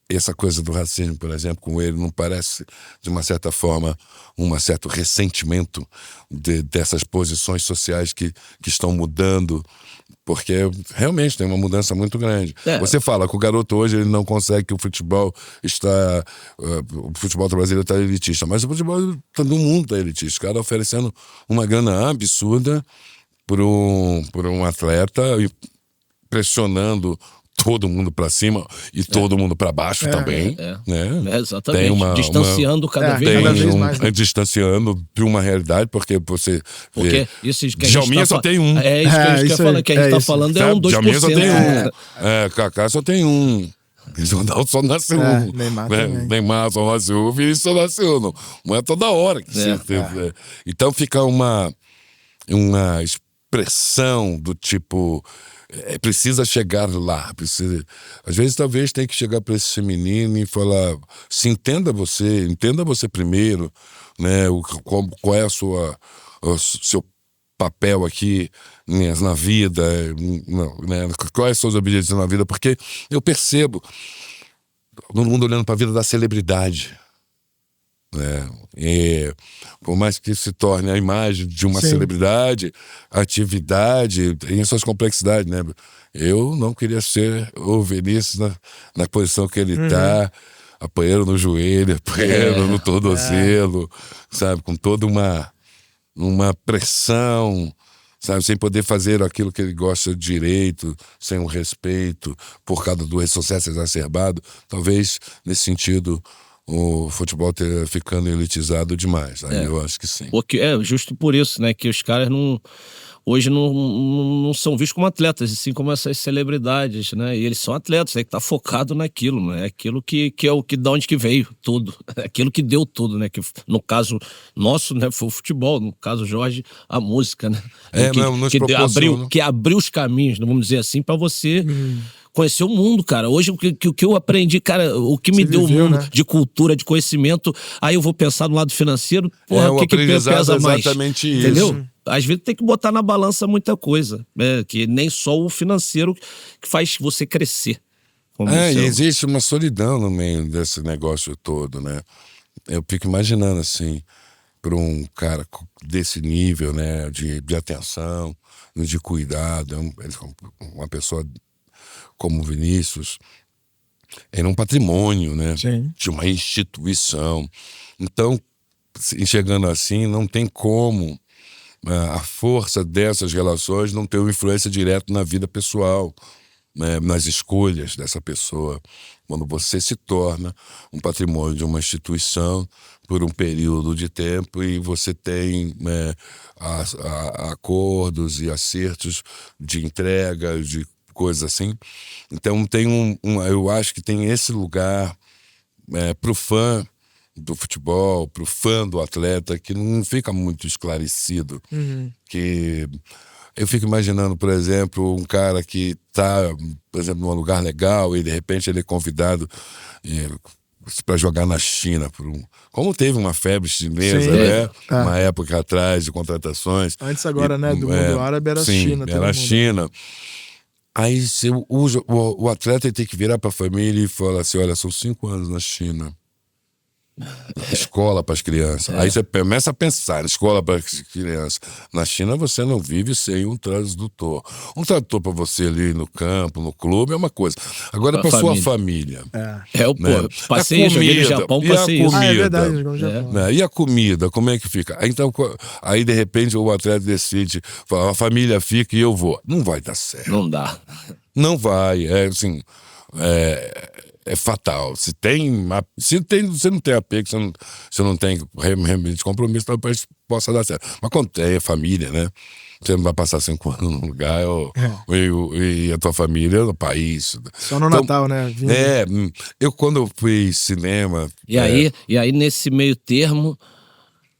essa coisa do racismo, por exemplo, com ele, não parece, de uma certa forma, um certo ressentimento dessas posições sociais que estão mudando, porque realmente tem uma mudança muito grande. Você fala que o garoto hoje ele não consegue, que o futebol está... o futebol brasileiro está elitista, mas o futebol do mundo está elitista. O cara oferecendo uma grana absurda por um atleta e pressionando todo mundo para cima e todo mundo para baixo também. Né? Exatamente. Distanciando cada vez mais. Né? Distanciando de uma realidade, porque você vê... Djalminha só tem um. É isso que a gente quer falar, que a gente está falando, é um 2%. Djalminha só tem um. Kaká só tem um. Ronaldo só nasceu um. Neymar só nasceu um. Vinícius só nasceu um. Não é toda hora que Então fica uma expressão do tipo... precisa chegar lá, às vezes talvez tem que chegar para esse menino e falar, entenda você primeiro, né? Qual é o seu papel aqui, né, na vida, né? Quais são os objetivos na vida, porque eu percebo todo mundo olhando para a vida da celebridade, né? E por mais que se torne a imagem de uma celebridade, a atividade tem suas complexidades, né? Eu não queria ser o Vinícius na posição que ele tá, apanhando no joelho, apanhando no tornozelo, sabe? Com toda uma pressão, sabe? Sem poder fazer aquilo que ele gosta direito, sem o respeito, por causa do sucesso exacerbado. Talvez, nesse sentido, o futebol esteja ficando elitizado demais. Aí eu acho que sim. Porque justo por isso, né? Que os caras hoje não são vistos como atletas, e sim como essas celebridades, né? E eles são atletas, que tá focado naquilo, né? Aquilo que é o que da onde que veio tudo, aquilo que deu tudo, né? Que no caso nosso, né, foi o futebol, no caso Jorge, a música, né? Que abriu os caminhos, vamos dizer assim, para você conhecer o mundo, cara. Hoje o que eu aprendi, cara, o que me deu o mundo, né? De cultura, de conhecimento, aí eu vou pensar no lado financeiro, porra, o que pesa mais? Exatamente isso. Entendeu? às vezes tem que botar na balança muita coisa, né? Que nem só o financeiro que faz você crescer. E existe uma solidão no meio desse negócio todo, né? Eu fico imaginando, assim, para um cara desse nível, né, de atenção, de cuidado, uma pessoa como o Vinícius, era um patrimônio, né? Sim. De uma instituição. Então, enxergando assim, não tem como a força dessas relações não ter uma influência direta na vida pessoal, né, nas escolhas dessa pessoa. Quando você se torna um patrimônio de uma instituição por um período de tempo e você tem, né, acordos e acertos de entrega, de coisas assim. Então tem eu acho que tem esse lugar pro fã do futebol, pro fã do atleta, que não fica muito esclarecido. Que eu fico imaginando, por exemplo, um cara que tá, por exemplo, num lugar legal e de repente ele é convidado para jogar na China. Como teve uma febre chinesa, sim, né? Uma época atrás de contratações. Antes agora, né, do mundo árabe era sim, China. Era a China. Aí o atleta tem que virar para a família e falar assim, olha, são 5 anos na China. Escola para as crianças. Aí você começa a pensar, escola para as crianças. Na China você não vive sem um tradutor. Um tradutor para você ali no campo, no clube, é uma coisa. Agora para sua família. Passei, joguei no Japão, passei isso. É verdade, jogou no Japão. E a comida, como é que fica? Então, aí de repente o atleta decide, fala, a família fica e eu vou. Não vai dar certo. Não dá. Não vai, assim... É fatal. Se você não tem apego, você não tem realmente compromisso, talvez possa dar certo. Mas quando tem família, né? Você não vai passar 5 anos num lugar e a tua família no país. Só no Natal, né? Quando eu fui cinema... E aí, nesse meio termo,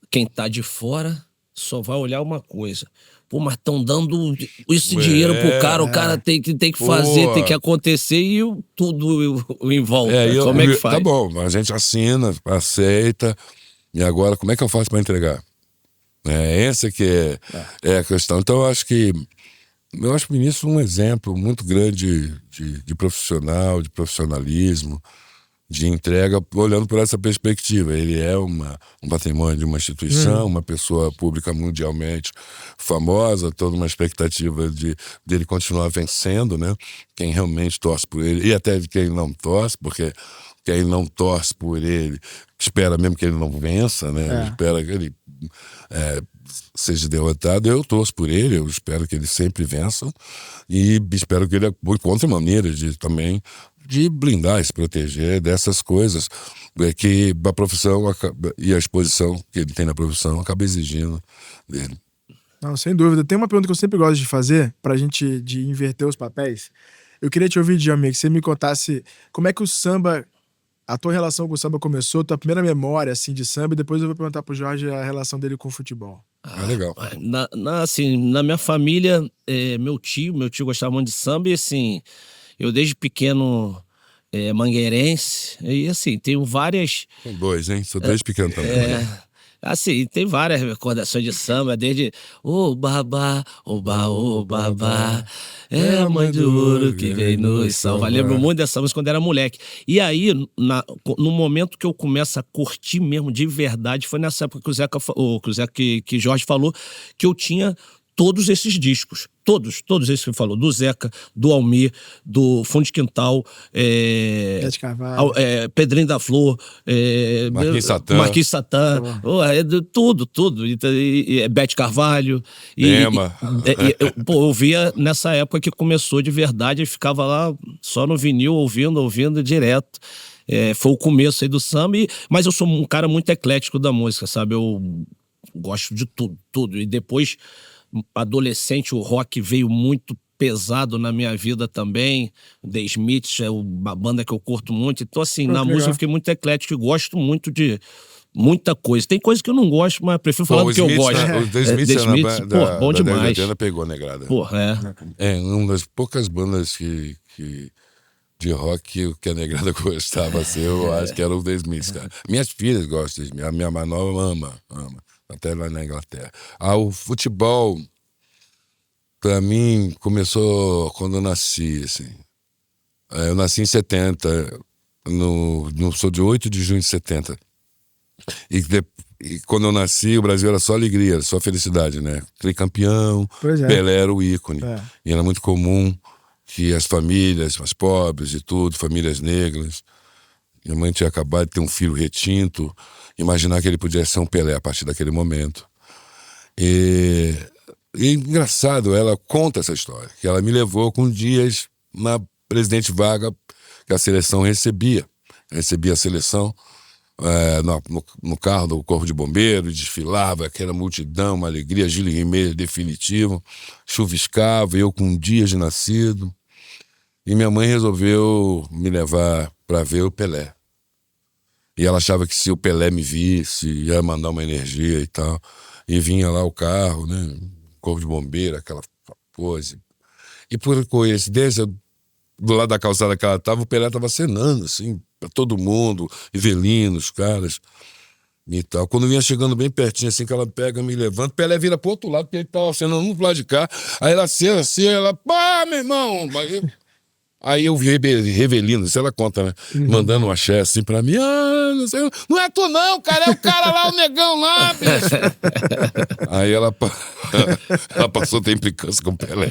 quem tá de fora só vai olhar uma coisa. Pô, mas estão dando esse dinheiro pro cara, o cara tem que fazer, tem que acontecer e tudo em volta. Como é que faz? Tá bom, a gente assina, aceita, e agora como é que eu faço para entregar? Essa que é a questão. Então eu acho que o Vinícius é um exemplo muito grande de profissional, de profissionalismo, de entrega, olhando por essa perspectiva. Ele é um patrimônio de uma instituição, uma pessoa pública mundialmente famosa, toda uma expectativa dele continuar vencendo, né? Quem realmente torce por ele, e até de quem não torce, porque quem não torce por ele espera mesmo que ele não vença, né? Espera que ele seja derrotado. Eu torço por ele, eu espero que ele sempre vença e espero que ele encontre maneiras de blindar e se proteger dessas coisas que a profissão e a exposição que ele tem na profissão acaba exigindo dele. Não, sem dúvida. Tem uma pergunta que eu sempre gosto de fazer pra gente de inverter os papéis. Eu queria te ouvir, Djalma, que você me contasse como é que o samba, a tua relação com o samba começou, tua primeira memória assim de samba, e depois eu vou perguntar pro Jorge a relação dele com o futebol. Legal. Na minha família, meu tio gostava muito de samba e assim, eu desde pequeno mangueirense, e assim, tenho várias... São 2, hein? Sou desde pequeno também. Assim, tem várias recordações de samba, desde ô babá, oba, ô babá, é a mãe de ouro que vem nos salvar. Lembro muito dessa música quando era moleque. E aí, no momento que eu começo a curtir mesmo de verdade, foi nessa época que Jorge falou, que eu tinha todos esses discos. Todos esses que ele falou. Do Zeca, do Almir, do Fundo de Quintal, Bete Carvalho, Pedrinho da Flor, Marquinhos Satã, tudo. Bete Carvalho. Eu via nessa época que começou de verdade, e ficava lá só no vinil, ouvindo direto. Foi o começo aí do samba, mas eu sou um cara muito eclético da música, sabe? Eu gosto de tudo. E depois, adolescente, o rock veio muito pesado na minha vida também. The Smiths é uma banda que eu curto muito. Então, assim, na música eu fiquei muito eclético e gosto muito de muita coisa. Tem coisa que eu não gosto, mas prefiro falar do que eu gosto. O The Smiths, bom demais. Da pegou Negrada. É uma das poucas bandas que de rock que a Negrada gostava, assim, eu acho que era o The Smiths, cara. Minhas filhas gostam de mim, a minha mais nova ama. até lá na Inglaterra. O futebol, pra mim, começou quando eu nasci, assim. Eu nasci em 70, sou de 8 de junho de 70. E quando eu nasci, o Brasil era só alegria, só felicidade, né? Tricampeão, Pelé era o ícone. E era muito comum que as famílias, as pobres e tudo, famílias negras, minha mãe tinha acabado de ter um filho retinto, imaginar que ele podia ser um Pelé a partir daquele momento. E engraçado, ela conta essa história, que ela me levou com dias na Presidente Vargas, que a seleção recebia a seleção no carro do Corpo de Bombeiros, desfilava, aquela multidão, uma alegria, Gilles Rimet definitivo, chuviscava, eu com dias de nascido, e minha mãe resolveu me levar para ver o Pelé. E ela achava que se o Pelé me visse, ia mandar uma energia e tal. E vinha lá o carro, né? Corpo de Bombeiro, aquela coisa. E por coincidência, do lado da calçada que ela tava, o Pelé tava acenando, assim, pra todo mundo, Ivelino, os caras e tal. Quando vinha chegando bem pertinho, assim, que ela pega, me levanta, o Pelé vira pro outro lado, porque ele tava acenando pro lado de cá. Aí ela acena assim, ela, pá, meu irmão! Aí eu vi Revelino, isso ela conta, né? Mandando um axé assim pra mim. Não sei, não é tu não, cara, é o cara lá, o negão lá, bicho. Aí ela passou a ter implicância com o Pelé.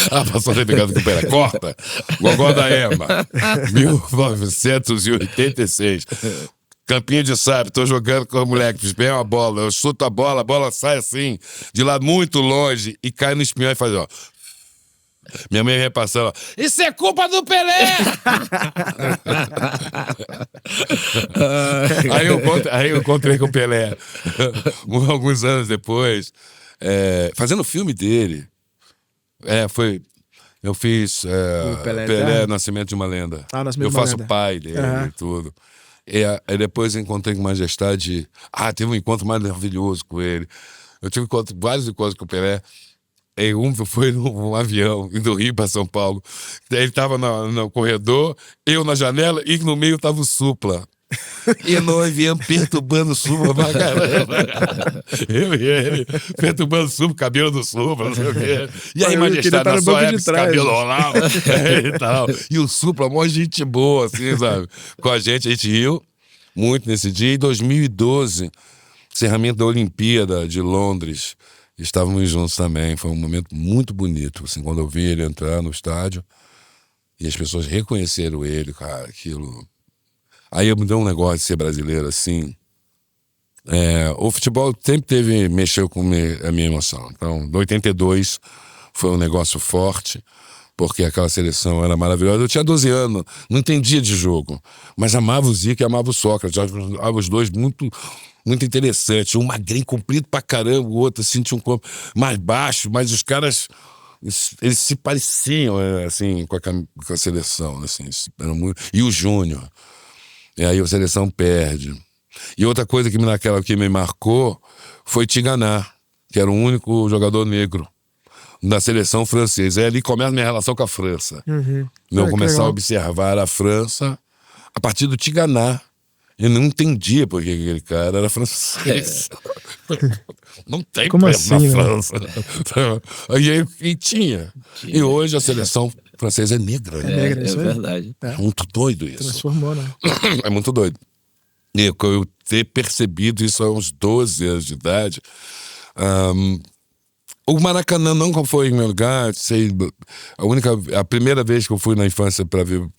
Ela passou a ter implicância com o Pelé. Corta! Gogó da Ema. 1986. Campinho de sabe, tô jogando com o moleque, bem uma bola, eu chuto a bola sai assim, de lá muito longe, e cai no espinhão e faz, ó. Minha mãe vem passando, isso é culpa do Pelé! aí eu encontrei com o Pelé, alguns anos depois, fazendo o filme dele. Eu fiz Pelé, Nascimento de uma Lenda. Eu faço pai dele e tudo. Aí depois eu encontrei com Majestade. Teve um encontro maravilhoso com ele. Eu tive vários encontros com o Pelé. Foi num avião, do Rio para São Paulo. Ele tava no corredor, eu na janela, e no meio tava o Supla. E nós viemos perturbando o Supla pra caramba. Eu e ele, perturbando o Supla, cabelo do Supla, não sei o quê. E aí, Majestade, na sua época, esse cabelo rolava e tal. E o Supla, mó gente boa, assim, sabe? Com a gente riu muito nesse dia. Em 2012, encerramento da Olimpíada de Londres, estávamos juntos também, foi um momento muito bonito, assim, quando eu vi ele entrar no estádio e as pessoas reconheceram ele, cara, aquilo. Aí eu me dei um negócio de ser brasileiro, assim. O futebol sempre mexeu com a minha emoção. Então, em 82 foi um negócio forte, porque aquela seleção era maravilhosa. Eu tinha 12 anos, não entendia de jogo, mas amava o Zico e amava o Sócrates, amava os dois muito interessante, um magrinho comprido pra caramba, o outro assim tinha um corpo mais baixo, mas os caras, eles se pareciam, assim, com a seleção, assim, eram muito... E o Júnior, e aí a seleção perde. E outra coisa que me marcou foi Tigana, que era o único jogador negro da seleção francesa. Aí ali começa a minha relação com a França. Eu começar a observar a França a partir do Tigana. Eu não entendia porque aquele cara era francês. Não tem como assim, na França. E tinha. E hoje a seleção francesa é negra. É verdade. É muito doido isso. Transformou, né? É muito doido. E eu ter percebido isso aos uns 12 anos de idade. O Maracanã nunca foi meu lugar, a primeira vez que eu fui na infância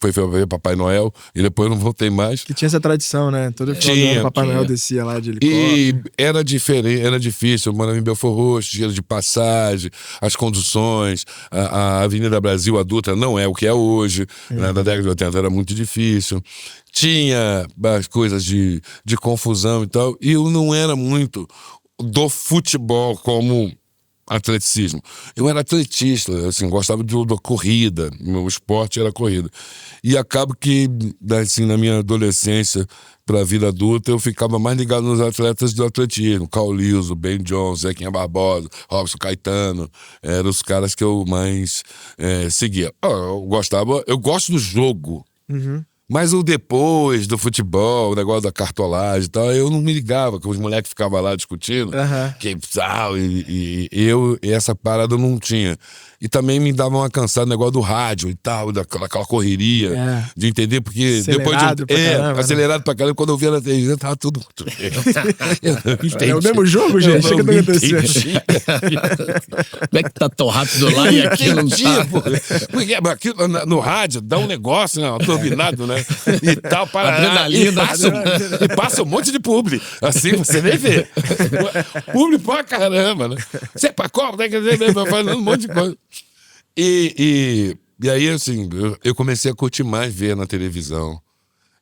foi pra ver Papai Noel, e depois não voltei mais. Que tinha essa tradição, né? Todo final do ano, Papai Noel descia lá de helicóptero. E era diferente, era difícil, eu morava em Belfort Roxo, dinheiro de passagem, as conduções, a Avenida Brasil, a Dutra, não é o que é hoje, na década de 80 era muito difícil. Tinha as coisas de confusão e tal, e eu não era muito do futebol como atleticismo. Eu era atletista, assim, gostava da corrida, meu esporte era corrida. E acabo que, assim, na minha adolescência para a vida adulta, eu ficava mais ligado nos atletas do atletismo, Carl Lewis, Ben Jones, Zequinha Barbosa, Robson Caetano, eram os caras que eu mais seguia. Eu gosto do jogo, Mas o depois do futebol, o negócio da cartolagem e tal, eu não me ligava, que os moleques ficavam lá discutindo, que tal, e essa parada eu não tinha. E também me dava uma cansada o negócio do rádio e tal, daquela correria, de entender, porque acelerado depois de. pra caramba, acelerado pra caramba, quando eu via na televisão, tava tudo muito bem. É o mesmo jogo, gente? O que tá acontecendo? Como é que tá tão rápido lá e aqui não tá? Porque aqui no rádio dá um negócio, né? Um turbinado, né? E tal, para Adrenalina. e passa um monte de publi. Assim você nem vê. Publi pra caramba, né? Você é pra cobra, falando um monte de coisa. E aí, assim, eu comecei a curtir mais ver na televisão.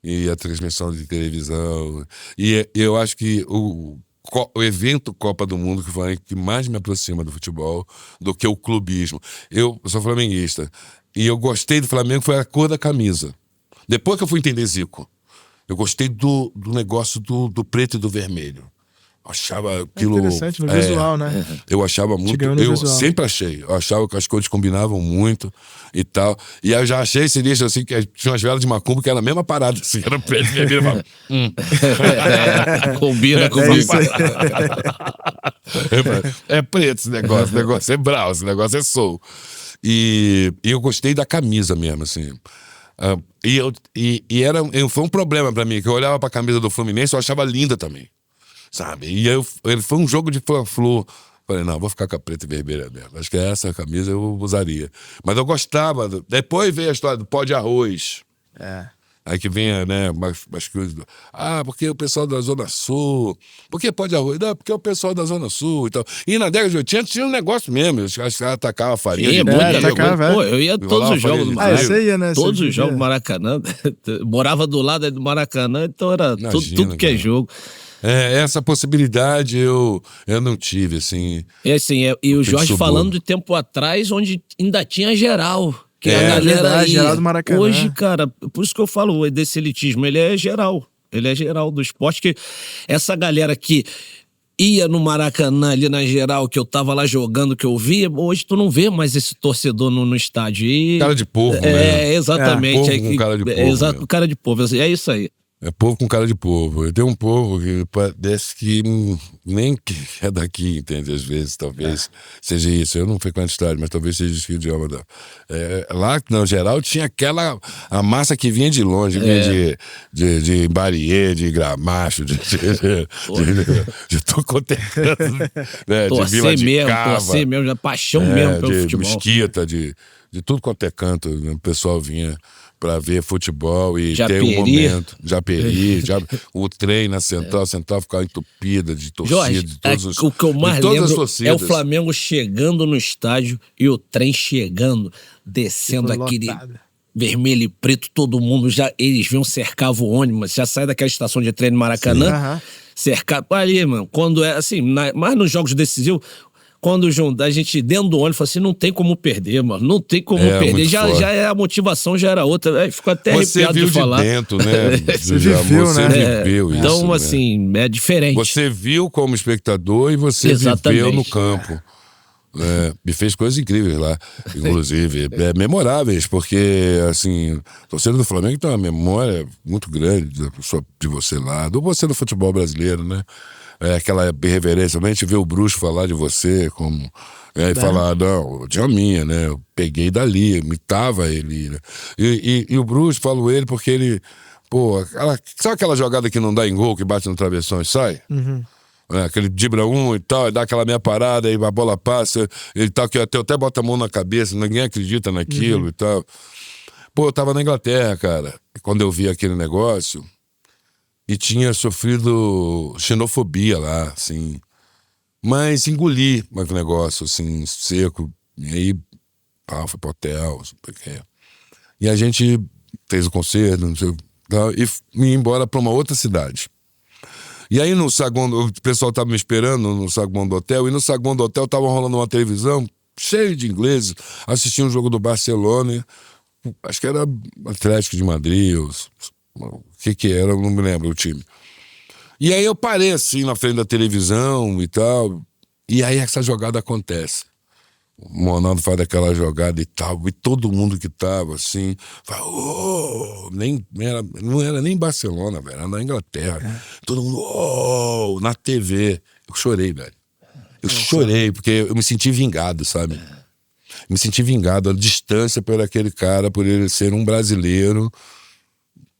E a transmissão de televisão. E eu acho que o evento Copa do Mundo que foi que mais me aproxima do futebol do que o clubismo. Eu sou flamenguista. E eu gostei do Flamengo, foi a cor da camisa. Depois que eu fui entender Zico, eu gostei do negócio do preto e do vermelho. Eu achava aquilo... interessante no visual, né? Eu achava muito... Eu sempre achei. Eu achava que as cores combinavam muito e tal. E eu já achei sinistro, assim, que tinha umas velas de macumba que era a mesma parada, assim, era preto e vermelho. Eu falava, combina com isso aí. É preto esse negócio é brau, esse negócio é soul. E eu gostei da camisa mesmo, assim. Foi um problema pra mim, que eu olhava pra camisa do Fluminense, eu achava linda também, sabe? E aí foi um jogo de Fla-Flu. Falei, não, vou ficar com a preta e vermelha mesmo. Acho que essa camisa eu usaria. Mas eu gostava. Depois veio a história do pó de arroz. Aí que vem, né, umas coisas. Porque o pessoal da Zona Sul. Por que pó de arroz? Não, porque o pessoal da Zona Sul e tal. E na década de 80 tinha um negócio mesmo. Os caras atacavam a farinha. Pô, eu ia todos os jogos do Maracanã. Você ia, né? Todos os jogos do Maracanã. Morava do lado do Maracanã, então era tudo que é jogo. Essa possibilidade eu não tive, assim. E o Jorge falando de tempo atrás, onde ainda tinha geral. Que a galera geral do Maracanã. Hoje, cara, por isso que eu falo desse elitismo, ele é geral. Ele é geral do esporte, que essa galera que ia no Maracanã ali na geral, que eu tava lá jogando, que eu via, hoje tu não vê mais esse torcedor no estádio. Cara de povo, né? Exatamente. Povo com cara de povo. Exato, cara de povo. É isso aí. É povo com cara de povo. Eu tenho um povo que parece que nem que é daqui, entende? Às vezes, talvez seja isso. Eu não frequento estádio, mas talvez seja isso que o idioma dá. Lá, no geral, tinha a massa que vinha de longe, vinha de Bariê, de Gramacho, de tudo quanto é canto, né? De Vila de Cava. Torcer mesmo, de paixão mesmo pelo futebol. De Mesquita, de tudo quanto é canto. O pessoal vinha pra ver futebol e ter um momento. Japeri, o trem na Central, a Central ficava entupida de torcida. Jorge, de todos os, o que eu mais de todas lembro as torcidas. é o Flamengo chegando no estádio e o trem chegando, descendo aquele vermelho e preto, todo mundo eles vinham, cercavam o ônibus, já sai daquela estação de trem no Maracanã, cercado ali, mano, quando é assim, mas nos jogos decisivos, quando a gente dentro do ônibus fala assim, não tem como perder, mano. Não tem como perder. Já a motivação já era outra. Ficou até arrepiado de falar. Você viu de dentro, né? Você viveu isso. Então, assim, é diferente. Você viu como espectador e você viveu no campo. E fez coisas incríveis lá, inclusive, memoráveis, porque, assim, a torcida do Flamengo tem uma memória muito grande de você lá, do você no futebol brasileiro, né? Aquela reverência, a gente vê o Bruxo falar de você como... E falar, não, tinha minha, né? Eu peguei dali, imitava ele, né? E o Bruxo, falo ele porque ele... Pô, sabe aquela jogada que não dá em gol, que bate no travessão e sai? Aquele dibra e tal, dá aquela meia parada, aí a bola passa, ele tal, que até bota a mão na cabeça, ninguém acredita naquilo e tal. Pô, eu tava na Inglaterra, cara, quando eu vi aquele negócio... E tinha sofrido xenofobia lá, assim. Mas engoli o negócio, assim, seco. E aí, fui pro hotel, e a gente fez o concerto, não sei, e ia embora pra uma outra cidade. E aí no saguão, o pessoal tava me esperando no saguão do hotel, e no saguão do hotel tava rolando uma televisão cheia de ingleses, assistindo um jogo do Barcelona, acho que era Atlético de Madrid, o que era, eu não me lembro o time. E aí eu parei assim na frente da televisão e tal, e aí essa jogada acontece. o Ronaldo faz aquela jogada e tal, e todo mundo que tava assim, fala, oh! Não era nem Barcelona, velho, era na Inglaterra. Todo mundo, oh! Na TV. Eu chorei, velho. Eu chorei, porque eu me senti vingado, sabe? Me senti vingado, a distância por aquele cara, por ele ser um brasileiro,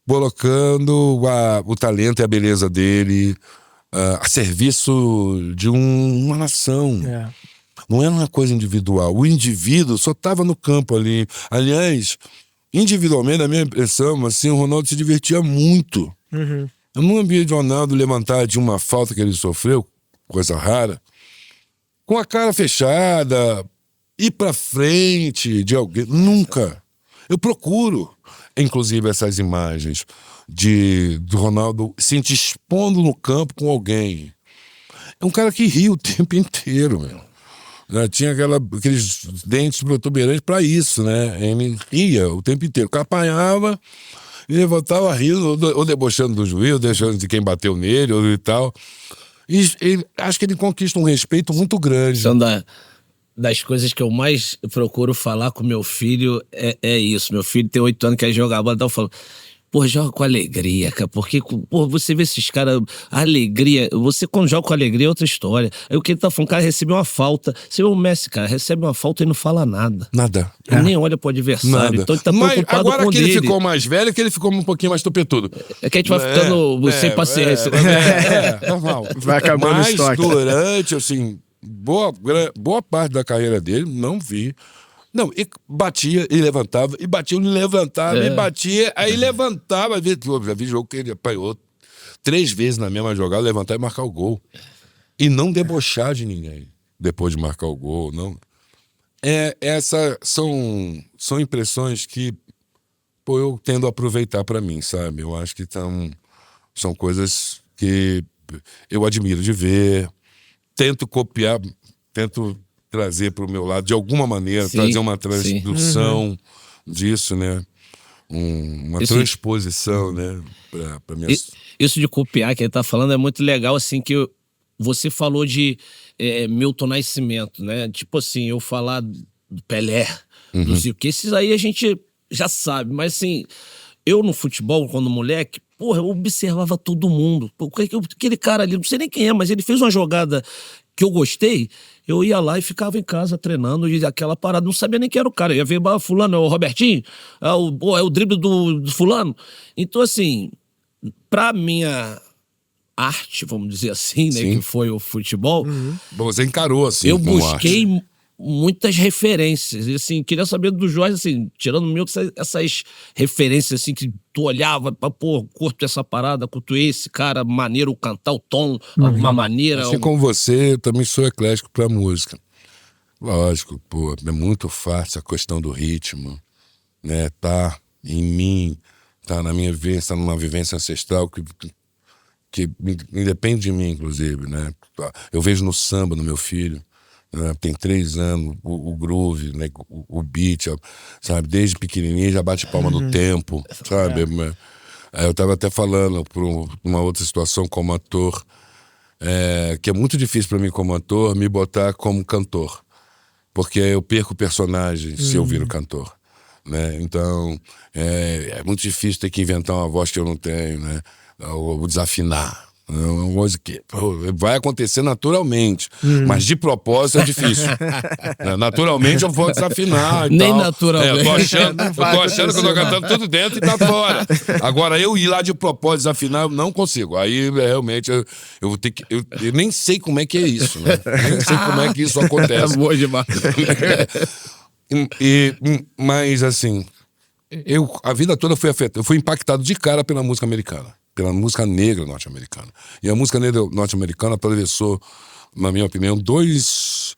colocando o talento e a beleza dele a serviço de uma nação. Não era uma coisa individual. O indivíduo só estava no campo ali. Aliás, individualmente, na minha impressão, assim, o Ronaldo se divertia muito. Eu não vi o Ronaldo levantar de uma falta que ele sofreu, coisa rara, com a cara fechada, ir pra frente de alguém. Nunca. Eu procuro, inclusive, essas imagens do Ronaldo se expondo no campo com alguém. É um cara que ria o tempo inteiro, meu. Tinha aqueles dentes protuberantes pra isso, né? Ele ria o tempo inteiro. O cara apanhava e levantava rindo, ou debochando do juiz, ou deixando de quem bateu nele, ou e tal. E acho que ele conquista um respeito muito grande. São das coisas que eu mais procuro falar com meu filho é isso. Meu filho tem 8 anos, quer jogar bola, então eu falo, pô, joga com alegria, cara, porque, pô, você vê esses caras, a alegria, você quando joga com alegria é outra história. Aí o que ele tá falando, o cara recebeu uma falta, você vê o Messi, cara, recebe uma falta e não fala nada. Nada. Ele nem olha pro adversário, Nada. então ele tá Mas preocupado agora com que dele. ele ficou mais velho, que ele ficou um pouquinho mais tupetudo. É que a gente vai ficando sem paciência. Normal. Vai acabando o Mas estoque. durante, assim, boa parte da carreira dele, não vi. Não, e batia e levantava, e batia e levantava, e batia, aí levantava. Já vi jogo que ele apanhou 3 vezes na mesma jogada, levantar e marcar o gol. E não debochar de ninguém depois de marcar o gol, não. Essas são impressões que, pô, eu tendo a aproveitar pra mim, sabe? Eu acho que são coisas que eu admiro de ver, tento copiar, tento trazer para o meu lado de alguma maneira, trazer uma transdução disso, né? Uma transposição, né? Pra minha... Isso de copiar que ele tá falando é muito legal, assim, que você falou de Milton Nascimento, né? Tipo assim, eu falar do Pelé, não sei o que, esses aí a gente já sabe, mas assim, eu no futebol, quando moleque, porra, eu observava todo mundo. Aquele cara ali, não sei nem quem é, mas ele fez uma jogada que eu gostei, eu ia lá e ficava em casa treinando, e aquela parada, não sabia nem quem era o cara. Eu ia ver, fulano, é o Robertinho, é o drible do fulano. Então, assim, pra minha arte, vamos dizer assim, né, que foi o futebol... Bom, você encarou, assim, eu busquei muitas referências, e assim, queria saber do Jorge, assim, tirando o meu, essas referências, assim, que tu olhava, pô, curto essa parada, curto esse cara, maneiro cantar o tom, uma maneira... Assim como você, eu também sou eclético pra música. Lógico, pô, é muito fácil a questão do ritmo, né, tá em mim, tá na minha vivência, tá numa vivência ancestral que independe de mim, inclusive, né, eu vejo no samba, no meu filho, tem 3 anos, o groove, né, o beat, sabe, desde pequenininho já bate palma no tempo, sabe? Eu tava até falando por uma outra situação como ator, que é muito difícil para mim como ator me botar como cantor, porque eu perco o personagem se eu viro cantor, né? Então é muito difícil ter que inventar uma voz que eu não tenho, né? Ou desafinar. É uma coisa que vai acontecer naturalmente, mas de propósito é difícil. Naturalmente eu vou desafinar e nem tal. Talmente. Eu tô achando que eu tô cantando tudo dentro e tá fora. Agora, eu ir lá de propósito desafinar, eu não consigo. Aí, realmente, eu vou ter que... Eu nem sei como é que é isso, né? Nem sei como é que isso acontece. É boa demais. Mas, assim, a vida toda fui afetado. Eu fui impactado de cara pela música americana. Pela música negra norte-americana. E a música negra norte-americana atravessou, na minha opinião, dois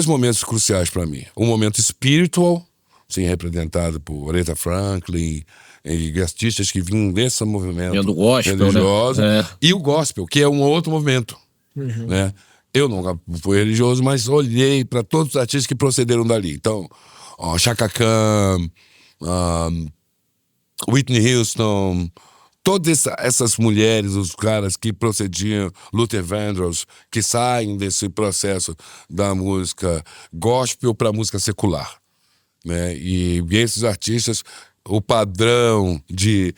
momentos cruciais para mim. Um momento spiritual, sim, representado por Aretha Franklin e artistas que vinham desse movimento do gospel, religioso, né? E o gospel, que é um outro movimento, né? Eu nunca fui religioso, mas olhei para todos os artistas que procederam dali. Então, Chaka Khan, Whitney Houston, todas essas mulheres, os caras que procediam, Luther Vandross, que saem desse processo da música gospel para a música secular, né? E esses artistas, o padrão de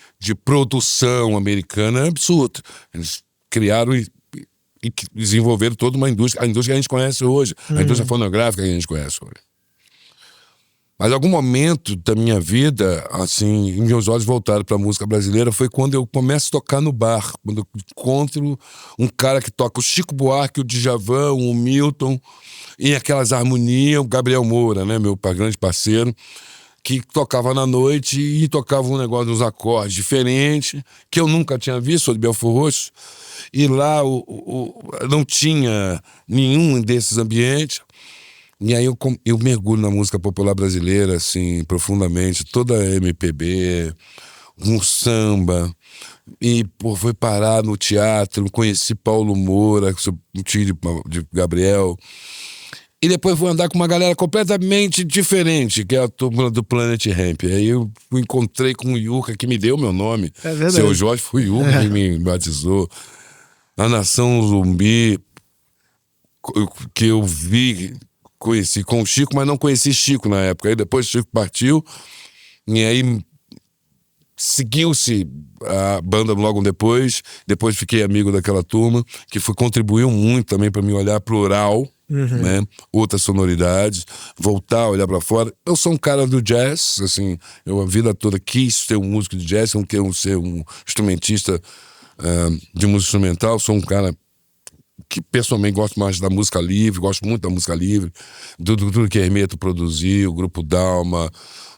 produção americana é absurdo. Eles criaram e desenvolveram toda uma indústria, a indústria que a gente conhece hoje, a indústria fonográfica que a gente conhece hoje. Mas algum momento da minha vida, assim, meus olhos voltaram para a música brasileira, foi quando eu começo a tocar no bar, quando eu encontro um cara que toca o Chico Buarque, o Djavan, o Milton, e aquelas harmonias, o Gabriel Moura, né, meu grande parceiro, que tocava na noite e tocava um negócio, uns acordes diferentes, que eu nunca tinha visto, sou de Belfort Roxo, e lá não tinha nenhum desses ambientes. E aí eu mergulho na música popular brasileira, assim, profundamente, toda a MPB, um samba, e fui parar no teatro, conheci Paulo Moura, o tio de Gabriel, e depois vou andar com uma galera completamente diferente, que é a turma do Planet Hemp. Aí eu encontrei com o Yuka, que me deu meu nome. É verdade. Seu Jorge foi o Yuka que me batizou. A Nação Zumbi, que eu conheci com o Chico, mas não conheci Chico na época. Aí depois o Chico partiu, e aí seguiu-se a banda logo depois fiquei amigo daquela turma, que contribuiu muito também para mim olhar plural, né? Outras sonoridades, voltar a olhar para fora. Eu sou um cara do jazz, assim, eu a vida toda quis ser um músico de jazz, não quero ser um instrumentista de música instrumental, sou um cara que pessoalmente gosto mais da música livre, gosto muito da música livre, tudo que Hermeto produziu, o Grupo Dalma,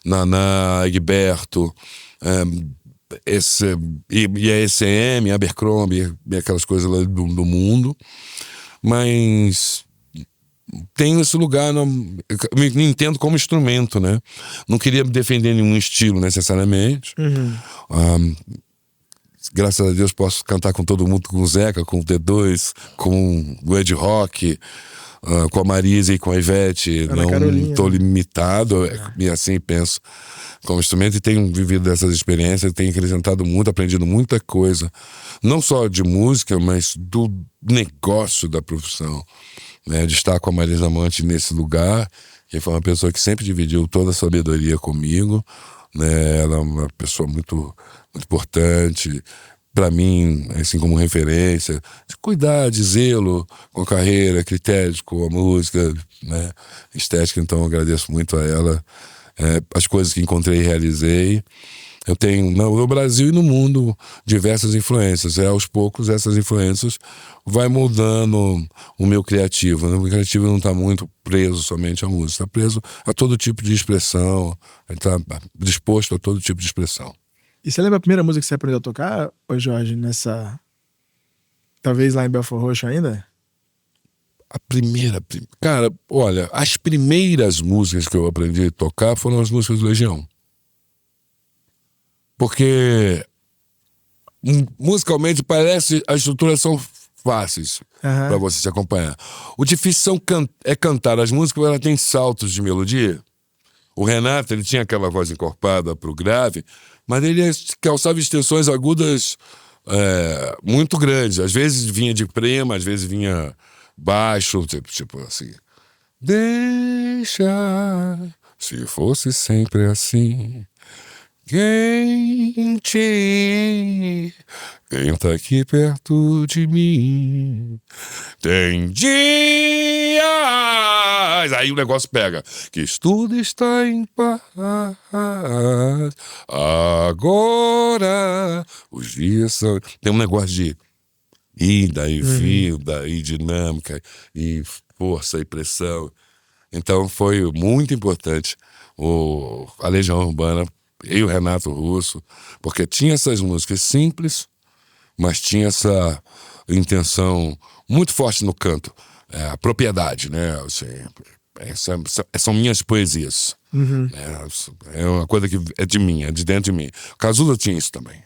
Naná, Egberto, e a ECM, Abercrombie, aquelas coisas lá do mundo. Mas tenho esse lugar, me entendo como instrumento, né? Não queria defender nenhum estilo necessariamente. Graças a Deus posso cantar com todo mundo, com o Zeca, com o D2, com o Ed Rock, com a Marisa e com a Ivete. Ana não Carolina. estou limitado, e assim penso como instrumento, e tenho vivido essas experiências, tenho acrescentado muito, aprendido muita coisa, não só de música, mas do negócio da profissão, né? De estar com a Marisa Monte nesse lugar, que foi uma pessoa que sempre dividiu toda a sabedoria comigo, né? Ela é uma pessoa muito, muito importante para mim, assim, como referência, de cuidar, de zelo com a carreira, critérios com a música, né? Estética. Então eu agradeço muito a ela, as coisas que encontrei e realizei. Eu tenho no Brasil e no mundo diversas influências. Aos poucos essas influências vai mudando o meu criativo, né? O meu criativo não está muito preso somente à música, está preso a todo tipo de expressão, está disposto a todo tipo de expressão. E você lembra a primeira música que você aprendeu a tocar, ô Jorge, talvez lá em Belfort Roxo ainda? Cara, olha, as primeiras músicas que eu aprendi a tocar foram as músicas do Legião. Porque musicalmente parece, as estruturas são fáceis para você se acompanhar. O difícil é cantar as músicas, ela tem saltos de melodia. O Renato, ele tinha aquela voz encorpada pro grave, mas ele calçava extensões agudas muito grandes. Às vezes vinha de prima, às vezes vinha baixo, tipo assim. Deixa, se fosse sempre assim, quem tá aqui perto de mim. Tem dias, aí o negócio pega, que tudo está em paz. Agora os dias são... Tem um negócio de ida e vida, e dinâmica, e força e pressão. Então foi muito importante a Legião Urbana e o Renato Russo, porque tinha essas músicas simples, mas tinha essa intenção muito forte no canto, a propriedade, né? Assim, são minhas poesias. É uma coisa que é de mim, é de dentro de mim. O Cazuza tinha isso também.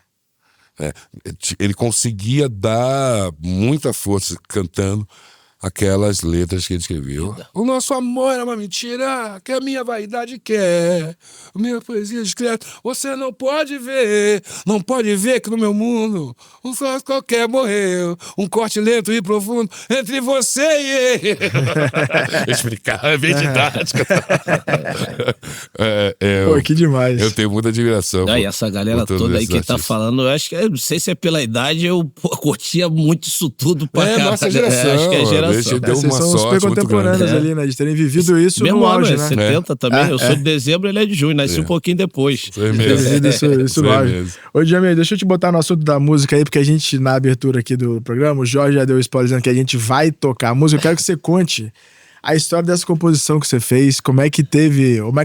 Ele conseguia dar muita força cantando aquelas letras que ele escreveu. O nosso amor é uma mentira que a minha vaidade quer. A minha poesia discreta, você não pode ver que no meu mundo um só qualquer morreu. Um corte lento e profundo entre você e ele. Explicar, é bem didático. Pô, que demais. Eu tenho muita admiração. E essa galera toda aí que tá falando, eu acho que, não sei se é pela idade, eu curtia muito isso tudo pra caralho. Nossa geração. Acho que é geração. Deu Vocês uma são sorte super contemporâneos ali, né? De terem vivido isso Mesmo no ano, auge, é né? 70 também. Eu sou de dezembro, ele é de junho. Nasci um pouquinho depois. Isso no auge. Ô, Jamil, deixa eu te botar no assunto da música aí, porque a gente, na abertura aqui do programa, o Jorge já deu spoiler dizendo que a gente vai tocar a música. Eu quero que você conte a história dessa composição que você fez, como é que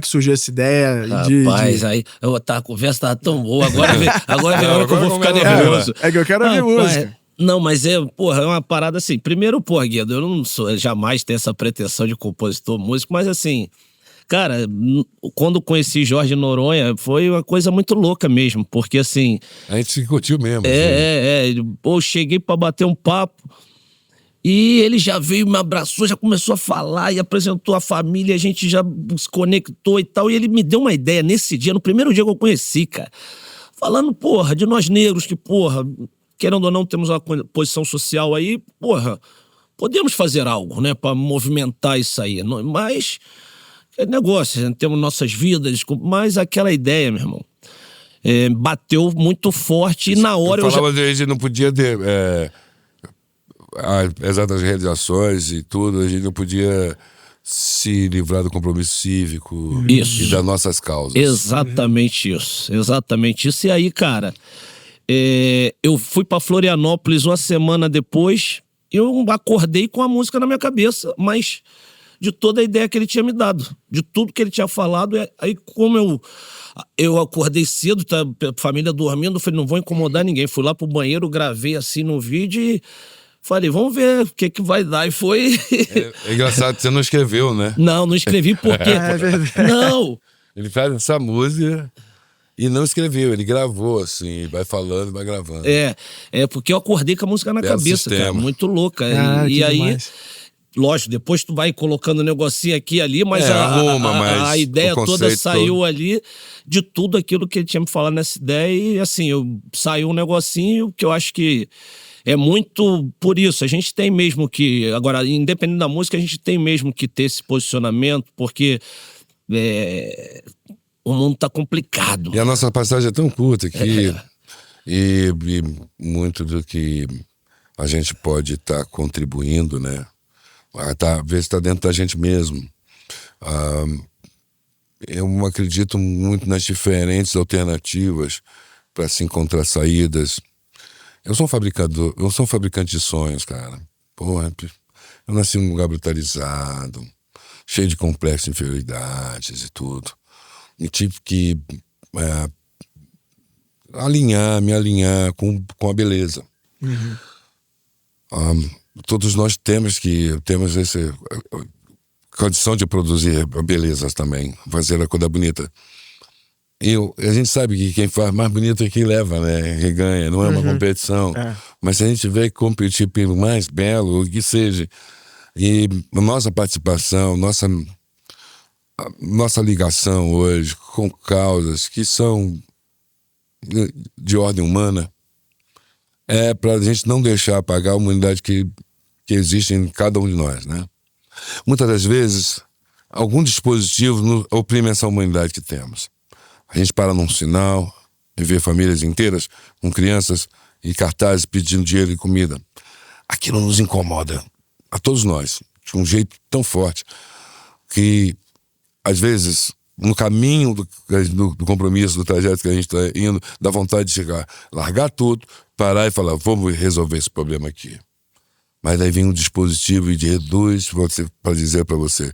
surgiu essa ideia? Rapaz, aí a conversa tava tão boa, agora vem a hora que eu vou ficar nervoso. É que eu quero ouvir música. Não, mas é uma parada assim. Primeiro, Guido, eu não sou, jamais tenho essa pretensão de compositor, músico, mas assim, cara, quando conheci Jorge Noronha, foi uma coisa muito louca mesmo, porque assim... A gente se curtiu mesmo. Eu cheguei pra bater um papo, e ele já veio, me abraçou, já começou a falar e apresentou a família, a gente já se conectou e tal, e ele me deu uma ideia nesse dia, no primeiro dia que eu conheci, cara, falando, de nós negros que, querendo ou não, temos uma posição social aí, podemos fazer algo, né, pra movimentar isso aí, mas é negócio, né? Temos nossas vidas, mas aquela ideia, meu irmão, bateu muito forte e na hora eu falava que a gente não podia ter... apesar das realizações e tudo, a gente não podia se livrar do compromisso cívico e das nossas causas. Exatamente isso. E aí, cara, eu fui pra Florianópolis uma semana depois e eu acordei com a música na minha cabeça, mas de toda a ideia que ele tinha me dado, de tudo que ele tinha falado. Aí, como eu acordei cedo, tá, a família dormindo, falei, não vou incomodar ninguém. Fui lá pro banheiro, gravei assim no vídeo e falei, vamos ver o que vai dar. E foi... É engraçado, você não escreveu, né? Não escrevi porque... Não! Ele faz essa música e não escreveu, ele gravou assim, vai falando, vai gravando. Porque eu acordei com a música na cabeça, cara, muito louca. E aí, demais. Lógico, depois tu vai colocando um negocinho aqui e ali, mas a ideia toda saiu ali de tudo aquilo que ele tinha me falado nessa ideia. E assim, saiu um negocinho que eu acho que é muito por isso. A gente tem mesmo que... Agora, independente da música, a gente tem mesmo que ter esse posicionamento, porque o mundo tá complicado. E a nossa passagem é tão curta que... E muito do que a gente pode estar contribuindo, né? Às vezes está dentro da gente mesmo. Eu acredito muito nas diferentes alternativas para se encontrar saídas. Eu sou um fabricante de sonhos, cara. Eu nasci num lugar brutalizado, cheio de complexos de inferioridades e tudo. E tive que me alinhar com a beleza. Todos nós temos essa condição de produzir belezas também, fazer a coisa bonita. A gente sabe que quem faz mais bonito é quem leva, né? Quem ganha, não é uma competição. Mas se a gente tiver que competir pelo mais belo, o que seja, e a nossa participação, nossa ligação hoje com causas que são de ordem humana, é para a gente não deixar apagar a humanidade que existe em cada um de nós, né? Muitas das vezes, algum dispositivo oprime essa humanidade que temos. A gente para num sinal e vê famílias inteiras com crianças e cartazes pedindo dinheiro e comida. Aquilo nos incomoda, a todos nós, de um jeito tão forte que, às vezes, no caminho do compromisso, do trajeto que a gente está indo, dá vontade de chegar, largar tudo, parar e falar, vamos resolver esse problema aqui. Mas aí vem um dispositivo e reduz para dizer para você,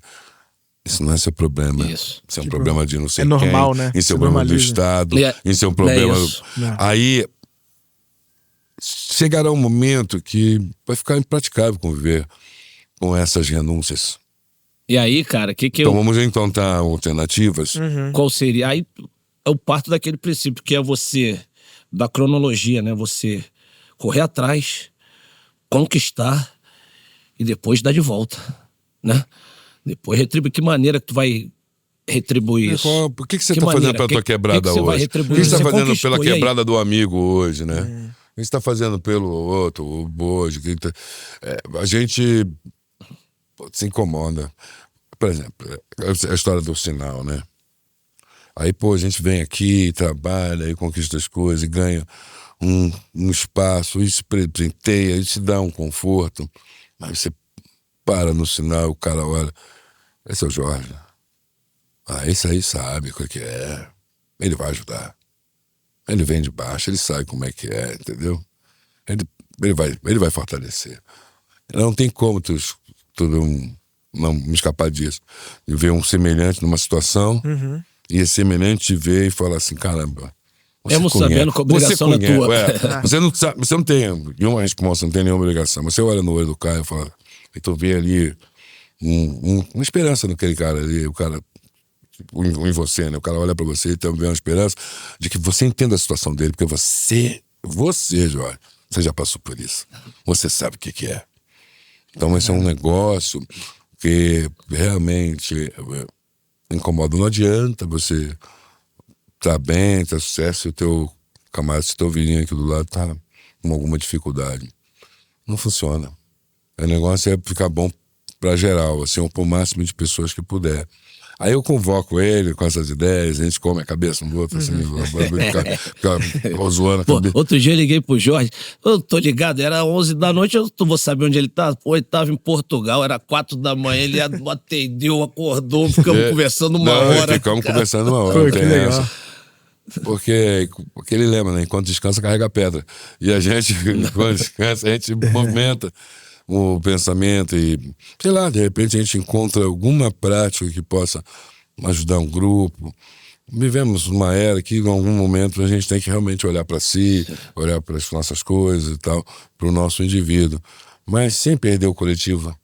isso não é seu problema. Isso é um problema de não sei quem. É normal, né? Isso é um problema do Estado. Isso é um problema... Aí chegará um momento que vai ficar impraticável conviver com essas renúncias. E aí, cara, então vamos encontrar alternativas. Qual seria? Aí eu parto daquele princípio que é você, da cronologia, né? Você correr atrás, conquistar e depois dá de volta, né? Depois retribui. Que maneira que tu vai retribuir isso? O que você tá fazendo pela tua quebrada hoje? O que você tá fazendo pela quebrada do amigo hoje, né? O que você tá fazendo pelo outro hoje? A gente se incomoda. Por exemplo, a história do sinal, né? Aí, a gente vem aqui, trabalha, aí conquista as coisas, e ganha um espaço, isso presenteia, isso dá um conforto. Mas você para no sinal, o cara olha, esse é o Jorge. Esse aí sabe o que é. Ele vai ajudar. Ele vem de baixo, ele sabe como é que é, entendeu? Ele vai fortalecer. Não tem como não me escapar disso. De ver um semelhante numa situação, e esse semelhante te ver e falar assim, caramba, mesmo sabendo que a obrigação é tua. Você não tem nenhuma resposta, não tem nenhuma obrigação. Você olha no olho do cara e fala, e tu vê ali uma esperança naquele cara ali, o cara em você, né? O cara olha pra você e também vê uma esperança de que você entenda a situação dele, porque você, Jorge, você já passou por isso. Você sabe o que é. Então esse é um negócio que realmente incomoda. Não adianta você tá bem, tá sucesso, e o teu camarada, se teu vizinho aqui do lado tá com alguma dificuldade. Não funciona. O negócio é ficar bom pra geral, assim, pro máximo de pessoas que puder. Aí eu convoco ele com essas ideias, a gente come a cabeça um do outro, assim, fica zoando a cabeça. Outro dia eu liguei pro Jorge, eu tô ligado, era 11 da noite, eu vou saber onde ele tá. Ele tava em Portugal, era 4 da manhã, ele atendeu, acordou, ficamos conversando uma hora. Ficamos conversando uma hora. Pô, que legal. Porque ele lembra, né? Enquanto descansa, carrega a pedra. E a gente, quando descansa, a gente movimenta o pensamento e, sei lá, de repente a gente encontra alguma prática que possa ajudar um grupo. Vivemos numa era que em algum momento a gente tem que realmente olhar para si, olhar para as nossas coisas e tal, para o nosso indivíduo, mas sem perder o coletivo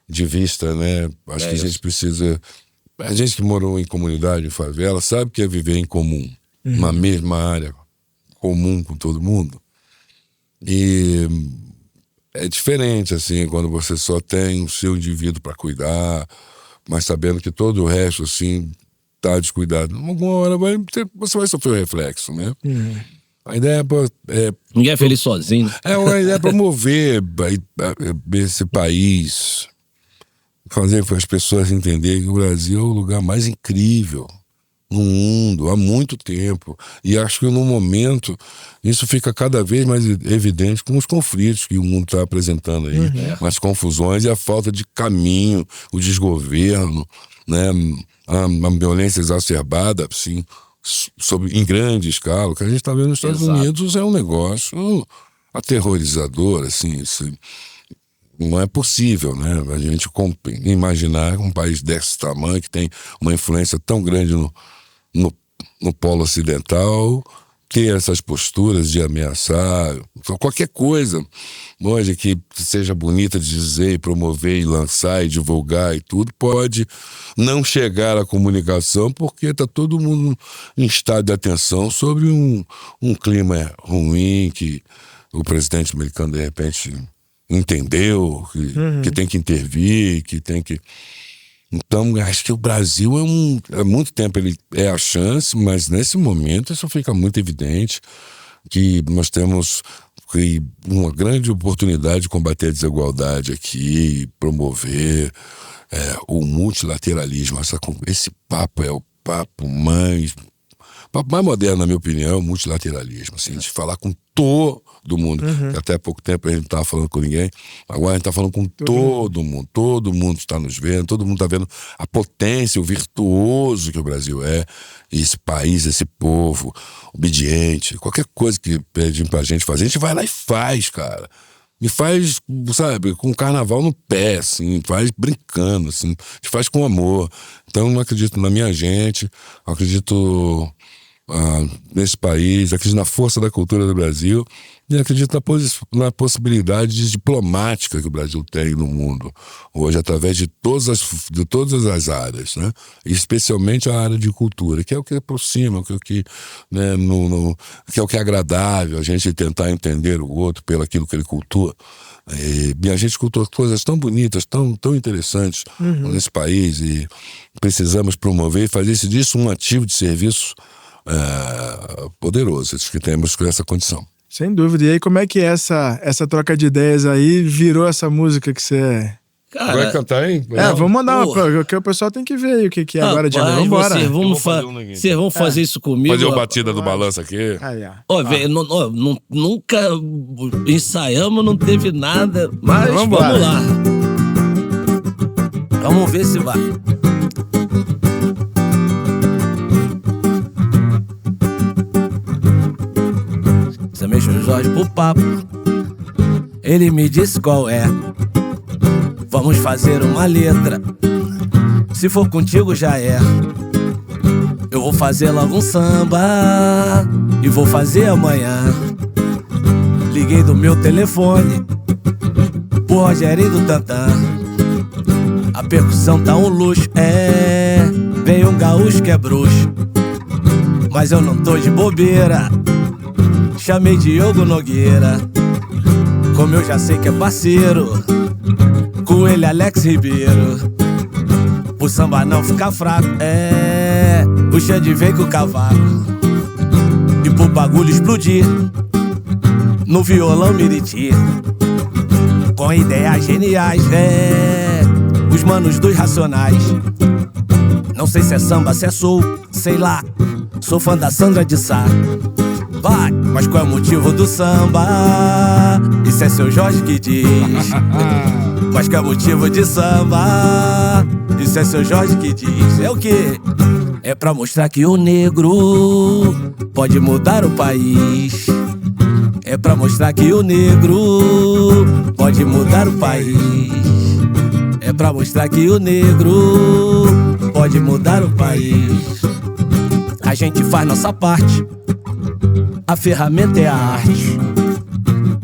de vista, né? Acho que a gente precisa, a gente que morou em comunidade, em favela, sabe que é viver em comum, uma mesma área comum com todo mundo. E é diferente, assim, quando você só tem o seu indivíduo para cuidar, mas sabendo que todo o resto, assim, tá descuidado. Alguma hora você vai sofrer o reflexo, né? A ideia é ninguém é feliz sozinho. A ideia é promover esse país, fazer com as pessoas entenderem que o Brasil é o lugar mais incrível no mundo há muito tempo, e acho que no momento isso fica cada vez mais evidente com os conflitos que o mundo está apresentando aí, as confusões e a falta de caminho, o desgoverno, né, a violência exacerbada, assim, em grande escala. O que a gente está vendo nos Estados Unidos é um negócio aterrorizador, assim, não é possível, né, a gente imaginar um país desse tamanho, que tem uma influência tão grande no polo ocidental, ter essas posturas de ameaçar qualquer coisa hoje que seja bonita de dizer, e promover, e lançar, e divulgar e tudo, pode não chegar à comunicação porque está todo mundo em estado de atenção sobre um clima ruim que o presidente americano de repente entendeu que tem que intervir, que tem que... Então, acho que o Brasil há muito tempo ele é a chance, mas nesse momento isso fica muito evidente, que nós temos uma grande oportunidade de combater a desigualdade aqui, promover o multilateralismo. Esse papo é o papo mais moderno, na minha opinião, é o multilateralismo, assim, de falar com todo mundo. Até pouco tempo a gente não estava falando com ninguém, agora a gente está falando com todo mundo está nos vendo, todo mundo está vendo a potência, o virtuoso que o Brasil é, e esse país, esse povo obediente. Qualquer coisa que pedem pra gente fazer, a gente vai lá e faz, cara. E faz, sabe, com o carnaval no pé, assim, faz brincando, assim, a gente faz com amor. Então eu acredito na minha gente, acredito nesse país, acredito na força da cultura do Brasil e acredito na possibilidade diplomática que o Brasil tem no mundo hoje, através de todas as áreas, né? Especialmente a área de cultura, que é o que aproxima, que é o que é agradável, a gente tentar entender o outro pelo aquilo que ele cultua. E a gente cultua coisas tão bonitas, tão interessantes nesse país, e precisamos promover e fazer disso um ativo de serviço poderoso, que temos com essa condição. Sem dúvida. E aí, como é que essa troca de ideias aí virou essa música que você... Cara, vai cantar, hein? Vamos mandar porque o pessoal tem que ver aí o que é agora de agora. Vambora. Vocês vão fazer isso comigo? Fazer uma batida do balanço aqui. Nunca ensaiamos, não teve nada, mas vamos lá. Vamos ver se vai. Chamei o Jorge pro papo, ele me disse qual é. Vamos fazer uma letra, se for contigo já é. Eu vou fazer logo um samba e vou fazer amanhã. Liguei do meu telefone pro Rogério do Tantã. A percussão tá um luxo, vem um gaúcho que é bruxo, mas eu não tô de bobeira. Chamei Diogo Nogueira, como eu já sei que é parceiro, com ele Alex Ribeiro. O samba não ficar fraco, o Xande vem com o cavaco. E pro bagulho explodir, no violão Miriti, com ideias geniais, os manos dos Racionais. Não sei se é samba, se é soul, sei lá, sou fã da Sandra de Sá. Vai, mas qual é o motivo do samba? Isso é seu Jorge que diz. Mas qual é o motivo de samba? Isso é seu Jorge que diz. É o quê? É pra mostrar que o negro pode mudar o país. É pra mostrar que o negro pode mudar o país. É pra mostrar que o negro pode mudar o país. A gente faz nossa parte, a ferramenta é a arte,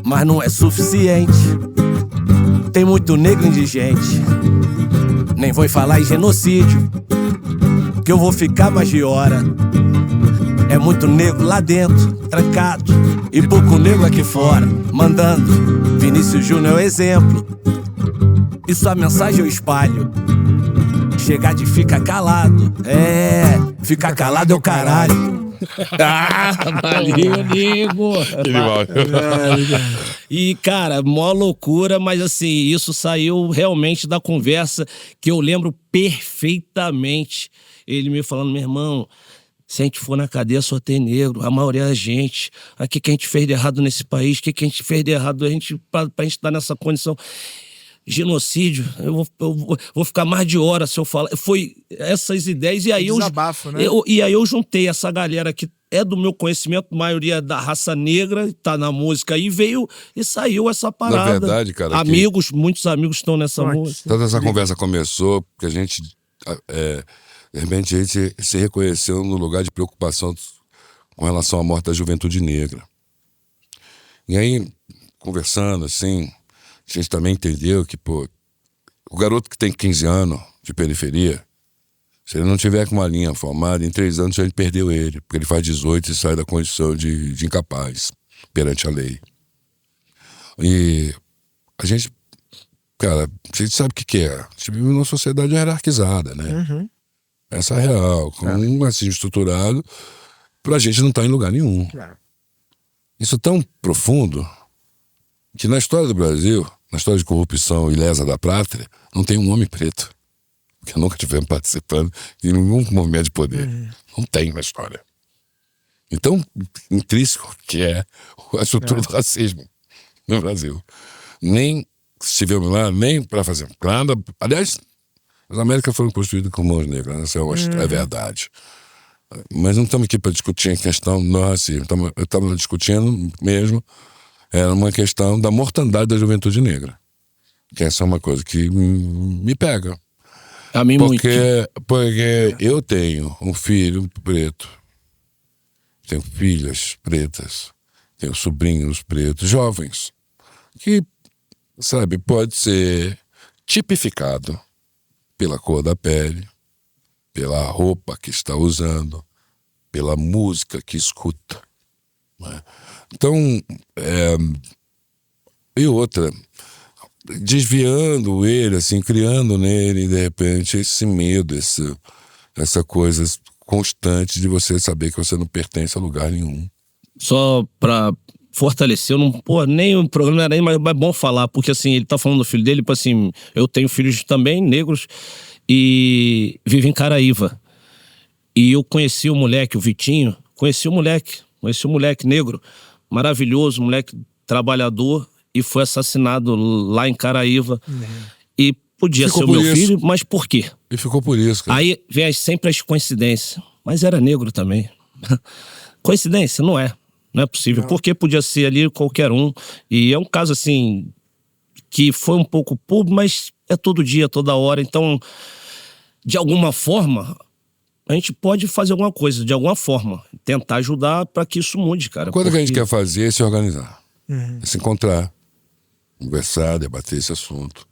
mas não é suficiente. Tem muito negro indigente. Nem vou falar em genocídio, que eu vou ficar mais de hora. É muito negro lá dentro, trancado, e pouco negro aqui fora, mandando. Vinícius Júnior é o exemplo, e sua mensagem eu espalho. Chegar de ficar calado, ficar calado é o caralho. Valeu, nego. E, cara, mó loucura, mas assim, isso saiu realmente da conversa que eu lembro perfeitamente. Ele me falando, meu irmão, se a gente for na cadeia só tem negro, a maioria é a gente. O que a gente fez de errado nesse país? O que a gente fez de errado pra gente estar nessa condição? Genocídio, eu vou ficar mais de hora se eu falar. Foi essas ideias, e aí desabafo, né? E aí eu juntei essa galera que é do meu conhecimento, maioria da raça negra, tá na música aí, veio e saiu essa parada. Na verdade, cara, muitos amigos estão nessa música. Toda essa conversa começou porque a gente, de repente, a gente se reconheceu no lugar de preocupação com relação à morte da juventude negra. E aí, conversando assim, a gente também entendeu que, o garoto que tem 15 anos de periferia, se ele não tiver com uma linha formada, em 3 anos a gente perdeu ele, porque ele faz 18 e sai da condição de incapaz perante a lei. E a gente, cara, a gente sabe o que é. A gente vive numa sociedade hierarquizada, né? Uhum. Essa é real, com assim estruturado, pra gente não estar em lugar nenhum. Claro. Isso é tão profundo que na história do Brasil, na história de corrupção e lesa da pátria, não tem um homem preto. Porque nunca tivemos participando de nenhum movimento de poder. Não tem na história. Então, intrínseco que é a estrutura do racismo no Brasil. Nem estivemos lá, nem para fazer nada. Aliás, as Américas foram construídas com mãos negras, essa é verdade. Mas não estamos aqui para discutir a questão do racismo. Estamos discutindo mesmo. Era uma questão da mortandade da juventude negra. Que essa é uma coisa que me pega. A mim porque eu tenho um filho preto tenho filhas pretas, tenho sobrinhos pretos, jovens, que, sabe, pode ser tipificado pela cor da pele, pela roupa que está usando, pela música que escuta. Né? Então, e outra, desviando ele, assim, criando nele, de repente, esse medo, essa coisa constante de você saber que você não pertence a lugar nenhum. Só pra fortalecer, eu não, nem o programa era nem, mas é bom falar, porque assim, ele tá falando do filho dele, tipo assim, eu tenho filhos também, negros, e vivo em Caraíva. E eu conheci o moleque, o Vitinho, conheci o moleque negro, maravilhoso, moleque trabalhador, e foi assassinado lá em Caraíva. E podia ser o meu filho, mas por quê? E ficou por isso, cara. Aí vem sempre as coincidências. Mas era negro também. Coincidência? Não é. Não é possível. Não. Porque podia ser ali qualquer um. E é um caso, assim, que foi um pouco público, mas é todo dia, toda hora. Então, de alguma forma, a gente pode fazer alguma coisa, de alguma forma. Tentar ajudar para que isso mude, cara. Coisa que a gente quer fazer é se organizar. É se encontrar. Conversar, debater esse assunto.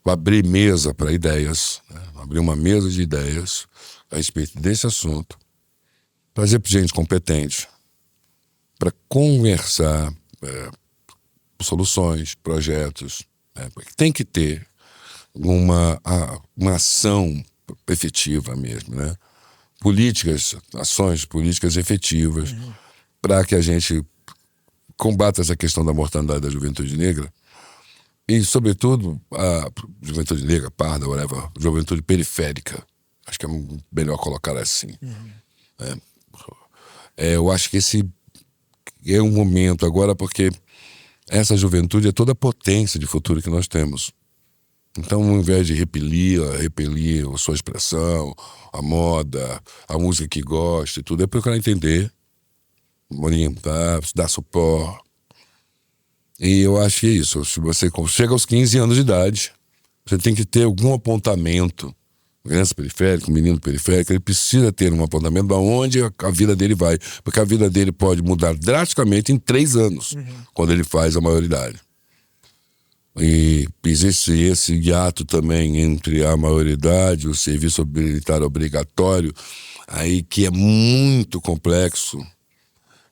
Abrir mesa para ideias. Né? Abrir uma mesa de ideias a respeito desse assunto. Trazer gente competente para conversar soluções, projetos. Né? Porque tem que ter uma ação efetiva mesmo, né? Ações políticas efetivas para que a gente combata essa questão da mortandade da juventude negra e, sobretudo, a juventude negra, parda, whatever, juventude periférica. Acho que é melhor colocar assim. Eu acho que esse é um momento agora, porque essa juventude é toda a potência de futuro que nós temos. Então, ao invés de repelir a sua expressão, a moda, a música que gosta e tudo, é procurar entender, orientar, dar suporte. E eu acho que é isso. Se você chega aos 15 anos de idade, você tem que ter algum apontamento. Criança periférica, menino periférico, ele precisa ter um apontamento de onde a vida dele vai. Porque a vida dele pode mudar drasticamente em 3 anos, quando ele faz a maioridade. E existe esse hiato também entre a maioridade e o serviço militar obrigatório, aí que é muito complexo,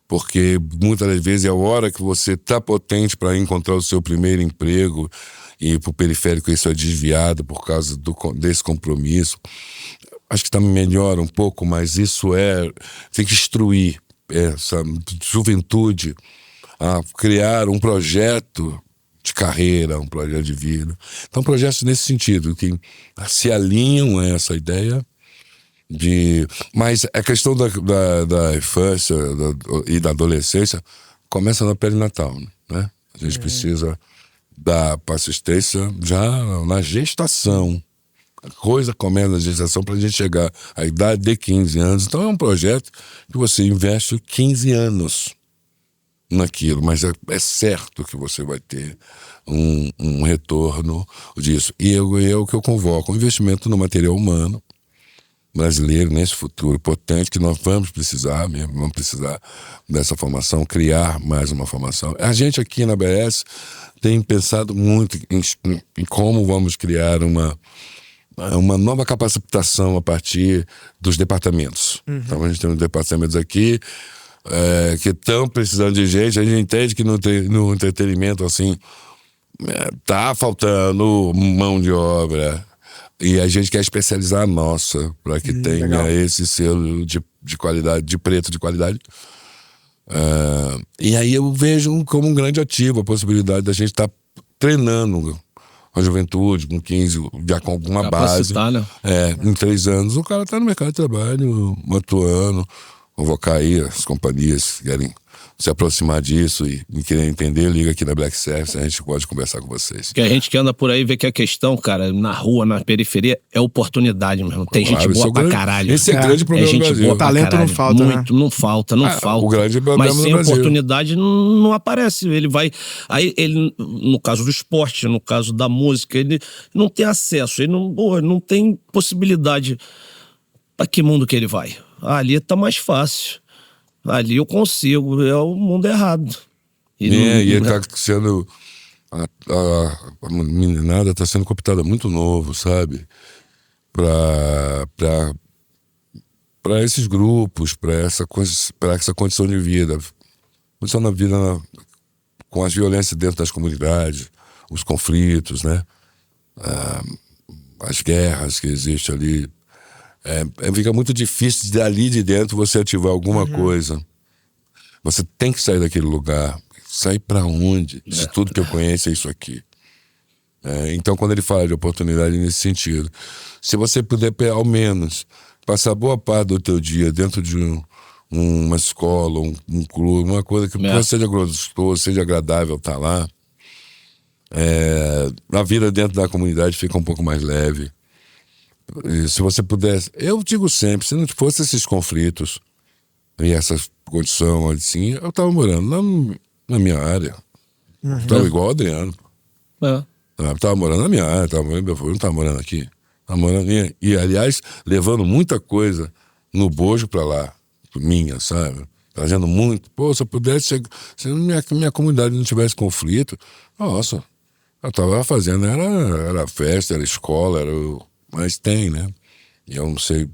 porque muitas das vezes é a hora que você está potente para encontrar o seu primeiro emprego e para o periférico isso é desviado por causa desse compromisso. Acho que está melhor um pouco, mas isso tem que instruir essa juventude a criar um projeto de carreira, um projeto de vida. Então, projetos nesse sentido, que se alinham a essa ideia Mas a questão da infância e da adolescência começa na perinatal, né? A gente precisa dar assistência já na gestação. A coisa começa na gestação para a gente chegar à idade de 15 anos. Então é um projeto que você investe 15 anos naquilo, mas é certo que você vai ter um retorno disso. E é o que eu convoco, um investimento no material humano brasileiro nesse futuro potente que nós vamos precisar mesmo, vamos precisar dessa formação, criar mais uma formação. A gente aqui na BS tem pensado muito em como vamos criar uma nova capacitação a partir dos departamentos. Então a gente tem uns departamentos aqui que estão precisando de gente. A gente entende que no entretenimento assim tá faltando mão de obra e a gente quer especializar a nossa para que tenha legal. Esse selo de qualidade, de preto de qualidade. E aí eu vejo como um grande ativo a possibilidade da gente estar treinando a juventude com 15, já com alguma base. Né? Em 3 anos o cara está no mercado de trabalho, atuando. Convocar aí as companhias que querem se aproximar disso e querer entender, liga aqui na Black Service, a gente pode conversar com vocês. Que a gente que anda por aí vê que a questão, cara, na rua, na periferia, é oportunidade mesmo. Tem gente boa pra caralho. Esse é grande problema do Brasil. O talento não falta, muito, né? Não falta. O grande problema mas sem do Brasil. oportunidade não aparece. Ele vai... Aí ele, no caso do esporte, no caso da música, ele não tem acesso, ele não tem possibilidade. Pra que mundo que ele vai? Ali tá mais fácil. ali eu consigo, é o mundo errado. E ele tá sendo... A meninada tá sendo cooptada muito novo, sabe? Para esses grupos, para essa condição de vida. Condição da vida com as violências dentro das comunidades, os conflitos, né? As guerras que existem ali. Fica muito difícil dali de dentro você ativar alguma coisa. Você tem que sair daquele lugar. Sair para onde? Se tudo que eu conheço é isso aqui. Então, quando ele fala de oportunidade nesse sentido, se você puder, ao menos, passar boa parte do teu dia dentro de uma escola, um clube, uma coisa que seja gostoso, seja agradável estar lá, a vida dentro da comunidade fica um pouco mais leve. E se você pudesse, eu digo sempre, se não fosse esses conflitos e essa condição assim, eu estava morando na minha área. Estava igual o Adriano. Eu estava morando na minha área, estava morando em Belfort, não estava morando aqui. Tava morando e, aliás, levando muita coisa no bojo para lá, minha, sabe? Trazendo muito. Pô, se eu pudesse, se minha comunidade não tivesse conflito, nossa, eu estava fazendo, era festa, era escola, mas tem, né? E eu não sei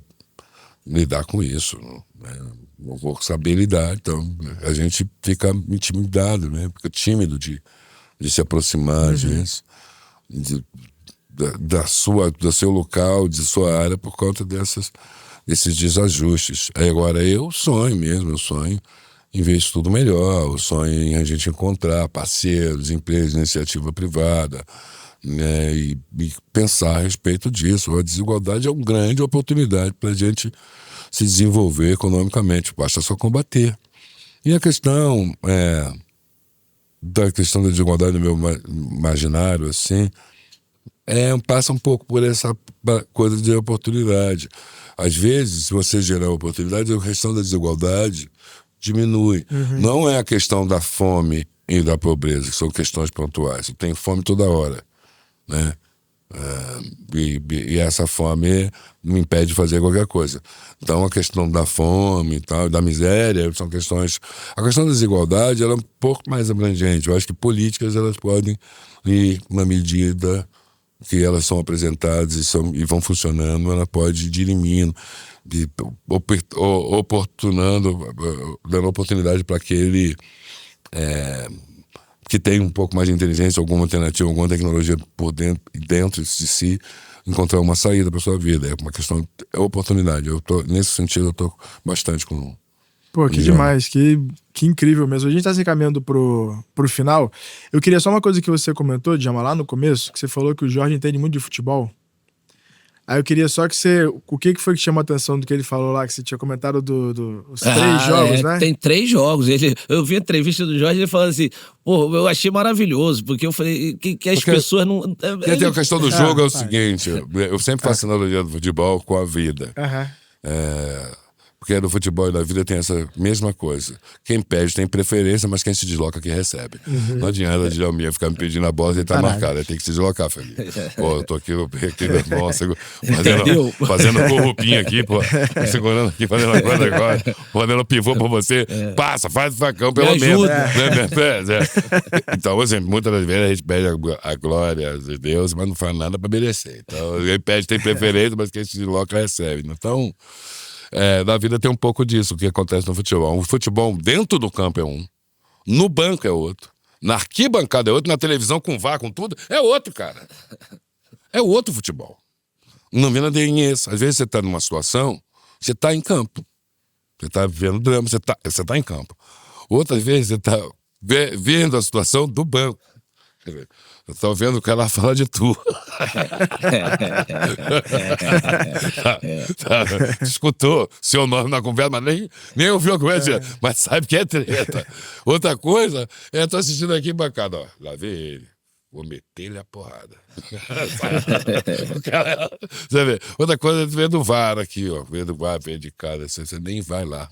lidar com isso, né? Não vou saber lidar, então a gente fica intimidado, né? Fica tímido de se aproximar, às vezes, do seu local, de sua área, por conta desses desajustes. Aí agora eu sonho em ver isso tudo melhor, eu sonho em a gente encontrar parceiros, empresas, iniciativa privada, né? E pensar a respeito disso. A desigualdade é uma grande oportunidade para a gente se desenvolver economicamente, basta só combater. E a questão da desigualdade no meu imaginário, assim, passa um pouco por essa coisa de oportunidade. Às vezes, se você gerar oportunidade, a questão da desigualdade diminui. Não é a questão da fome e da pobreza, que são questões pontuais. Você tem fome toda hora, né? E essa fome me impede de fazer qualquer coisa. Então a questão da fome e tal, da miséria, são questões... A questão da desigualdade, ela é um pouco mais abrangente. Eu acho que políticas, elas podem ir na medida que elas são apresentadas e vão funcionando, ela pode ir dirimindo, dando oportunidade para aquele que tem um pouco mais de inteligência, alguma alternativa, alguma tecnologia por dentro de si, encontrar uma saída para sua vida. É uma questão, é oportunidade. Nesse sentido, eu tô bastante com... Pô, que demais, que incrível mesmo. A gente tá se encaminhando pro final. Eu queria só uma coisa que você comentou, Djalma, lá no começo, que você falou que o Jorge entende muito de futebol. Aí eu queria só que você... O que foi que chamou a atenção do que ele falou lá, que você tinha comentado os 3 jogos, né? Tem 3 jogos. Eu vi a entrevista do Jorge e ele falando assim, pô, eu achei maravilhoso, porque eu falei que as pessoas não... A questão do jogo é o seguinte, eu sempre faço analogia do futebol com a vida. Porque no futebol e na vida tem essa mesma coisa. Quem pede tem preferência, mas quem se desloca quem recebe. Não adianta de Djalminha ficar me pedindo a bola e ele tá marcado. Tem que se deslocar, Felipe. Pô, eu tô aqui nossa, fazendo corrupinha aqui, pô. Segurando aqui, fazendo a coisa agora. Fazendo pivô pra você. Passa, faz o facão, pelo menos. Então, assim, muitas das vezes a gente pede a glória de Deus, mas não faz nada pra merecer. Então, quem pede tem preferência, mas quem se desloca recebe. Então... na vida tem um pouco disso, o que acontece no futebol. O futebol dentro do campo é um, no banco é outro, na arquibancada é outro, na televisão com VAR, com tudo, é outro, cara. É outro futebol. Não vê nada isso. Às vezes você tá numa situação, você tá em campo. Você tá vendo drama, você tá em campo. Outras vezes você tá vendo a situação do banco. Eu tô vendo o cara falar de tu. Escutou seu nome na conversa, mas nem ouviu a conversa, mas sabe que é treta. Outra coisa, eu tô assistindo aqui bancada, ó. Lá vem ele. Vou meter-lhe a porrada. Você vê? Outra coisa é ver do VAR aqui, ó. Ver do VAR, ver de cara. Você nem vai lá.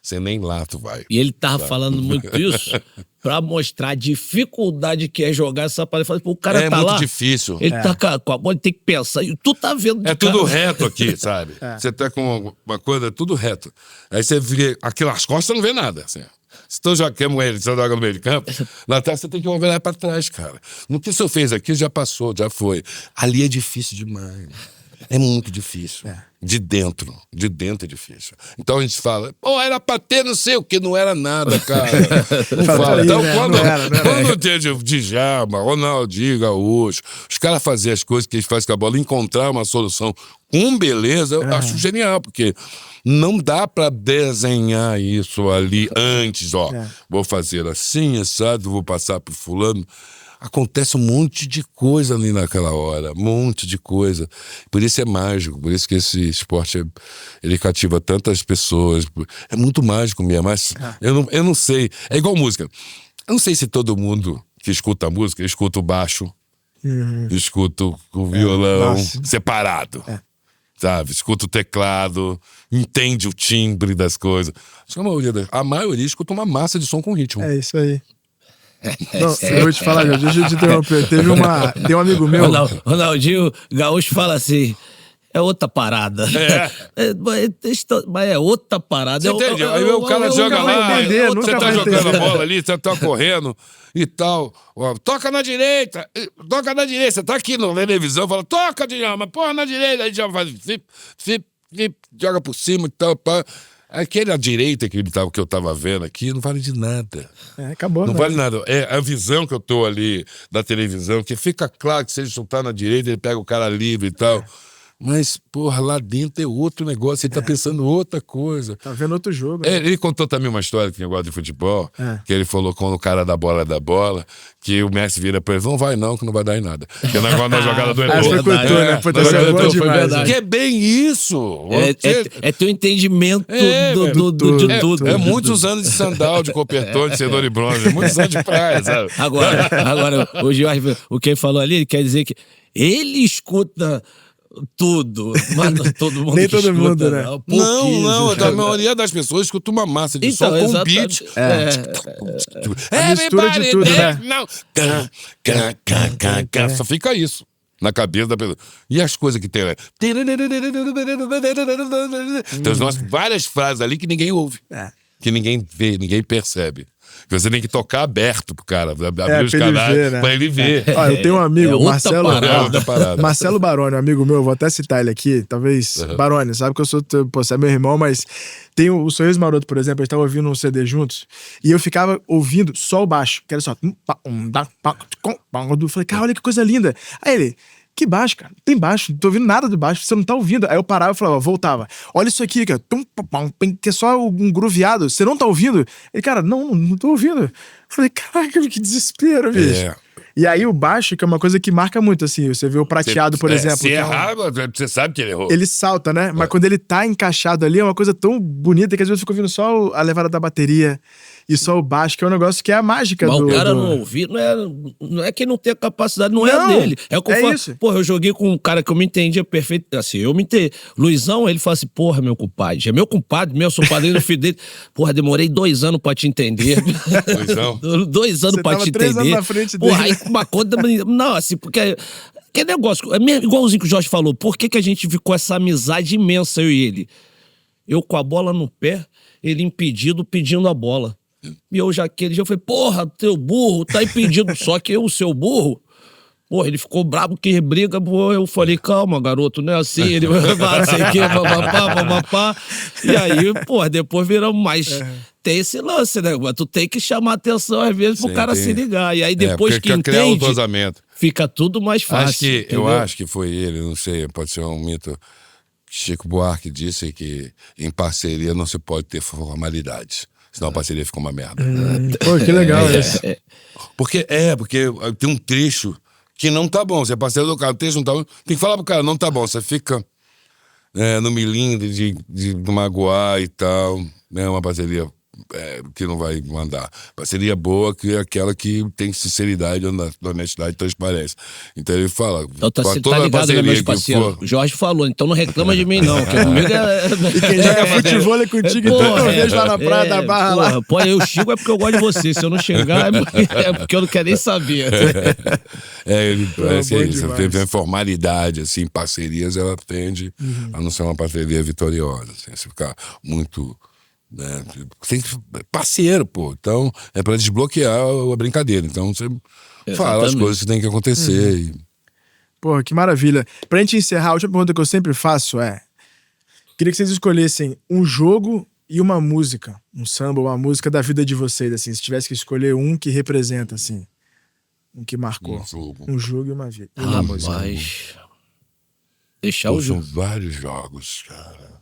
você nem lá tu vai. E ele tava falando muito isso pra mostrar a dificuldade que é jogar essa parada. O cara tá muito lá, difícil. ele tá com a bola, ele tem que pensar. E tu tá vendo de tudo cara. reto aqui, sabe? Você tá com uma coisa, tudo reto. Aí você vê aquelas costas, você não vê nada, assim. Se tu já quer ele, você joga no meio de campo, lá atrás você tem que olhar pra trás, cara. No que o senhor fez aqui, já passou, já foi. Ali é difícil demais. É muito difícil. De dentro é difícil. Então a gente fala, pô, era pra ter não sei o que, não era nada, cara. Não fala. Então quando tem Djalma, Ronaldinho, Gaúcho, os caras fazerem as coisas que eles fazem com a bola, encontrar uma solução com beleza, eu acho genial, porque não dá pra desenhar isso ali antes, ó. Vou fazer assim, sabe? Vou passar pro fulano. Acontece um monte de coisa ali naquela hora, um monte de coisa. Por isso é mágico, por isso que esse esporte ele cativa tantas pessoas. É muito mágico mesmo, mas eu não sei. É igual música. Eu não sei se todo mundo que escuta música escuta o baixo, escuta o violão separado. Sabe? Escuta o teclado, entende o timbre das coisas. Acho que a maioria escuta uma massa de som com ritmo. É isso aí. Não, eu vou te falar, Jorge, deixa eu te interromper. Tem um amigo meu. Ronaldinho Gaúcho fala assim: é outra parada. Mas é outra parada. Você entende? Aí o cara joga lá, você tá jogando a bola ali, você tá correndo e tal. Ó, toca na direita, você tá aqui na televisão, fala, toca, mas porra, na direita. Aí já faz flip, joga por cima e tal, pá. Aquele à direita que eu tava vendo aqui não vale de nada. Acabou. Não vale nada. É a visão que eu tô ali da televisão, que fica claro que se ele soltar na direita, ele pega o cara livre e tal. Mas, porra, lá dentro é outro negócio, ele tá pensando outra coisa. Tá vendo outro jogo. Ele contou também uma história que negócio de futebol, que ele falou quando o cara da bola é da bola, que o Messi vira pra ele, não vai não, que não vai dar em nada. Porque o negócio da jogada do né? Que é bem isso. É teu entendimento de tudo. É muitos anos de sandal, de copertão, de cenoura e bronze, muitos anos de praia, sabe? Agora o Jorge, o que ele falou ali, quer dizer que ele escuta tudo, mas todo mundo nem todo escuta, mundo, né? Não, a maioria das pessoas escuta uma massa de som com um beat. A mistura de tudo, né? Não. Só fica isso na cabeça da pessoa. E as coisas que tem, né? Tem várias frases ali que ninguém ouve. Que ninguém vê, ninguém percebe. Você tem que tocar aberto pro cara, abrir os canais pra ele ver. Olha, eu tenho um amigo, Marcelo. Parada. Marcelo Baroni, um amigo meu, vou até citar ele aqui, talvez. Baroni, sabe que eu sou, você é meu irmão, mas tem o Sorriso Maroto, por exemplo, a gente tava ouvindo um CD juntos, e eu ficava ouvindo só o baixo, que era só. Eu falei, cara, olha que coisa linda. Aí ele. Que baixo, cara. Não tem baixo. Não tô ouvindo nada do baixo. Você não tá ouvindo. Aí eu parava e falava, voltava. Olha isso aqui, cara. Que é só um grooveado. Você não tá ouvindo? Ele, cara, não tô ouvindo. Eu falei, caraca, que desespero, bicho. E aí o baixo, que é uma coisa que marca muito, assim. Você vê o prateado, por exemplo. Se errar, você sabe que ele errou. Ele salta, né? Mas quando ele tá encaixado ali, é uma coisa tão bonita que às vezes eu fico ouvindo só a levada da bateria e só o baixo, que é um negócio que é a mágica mas o cara não ouvir, não é que não tem a capacidade, não é dele. É o que eu falo. Isso. Porra, eu joguei com um cara que eu me entendia perfeito, assim, eu me entendi. Luizão, ele fala assim, porra, meu compadre, é meu compadre, eu sou padrinho do filho dele. Porra, demorei 2 anos pra te entender. Luizão? 2 anos Você pra te entender. 3 anos na frente dele. Porra, aí uma conta... Não, assim, porque... Que negócio, igualzinho que o Jorge falou, por que a gente ficou essa amizade imensa, eu e ele? Eu com a bola no pé, ele impedido, pedindo a bola. E eu já aquele dia eu falei, porra, teu burro, tá impedido. Só que eu, o seu burro, porra, ele ficou bravo que briga, porra. Eu falei, calma, garoto, não é assim. Ele vai, sei o quê, papapá. E aí, porra, depois viramos mais. Tem esse lance, né? Mas tu tem que chamar atenção às vezes pro cara se ligar. E aí depois que entende, fica tudo mais fácil. Eu acho que foi ele, não sei, pode ser um mito. Chico Buarque disse que em parceria não se pode ter formalidades. Senão a parceria fica uma merda. Pô, que legal isso. Porque tem um trecho que não tá bom. Você é parceiro do cara, o trecho não tá bom. Tem que falar pro cara, não tá bom. Você fica no milindre de magoar e tal. É uma parceria que não vai mandar. Parceria boa que é aquela que tem sinceridade, honestidade e transparência. Então ele fala... Então tá toda ligado, né, meus que parceiros? for- O Jorge falou, então não reclama de mim, não. Que comigo E quem joga futebol é contigo, então eu vejo lá na praia da Barra lá. Porra, pô, eu xingo é porque eu gosto de você. Se eu não xingar, é porque eu não quero nem saber. Ele parece bom isso. demais. Tem formalidade, assim, parcerias, ela tende a não ser uma parceria vitoriosa. Assim, se ficar muito... Né, tem que parceiro, pô. Então, é pra desbloquear a brincadeira. Então, você fala as coisas que tem que acontecer. E... Pô, que maravilha. Pra gente encerrar, a última pergunta que eu sempre faço é... Queria que vocês escolhessem um jogo e uma música. Um samba, uma música da vida de vocês, assim. Se tivesse que escolher um que representa, assim. Um que marcou. Um jogo e uma vida. E uma música. Rapaz. Deixar Pô, o são jogo. vários jogos, cara.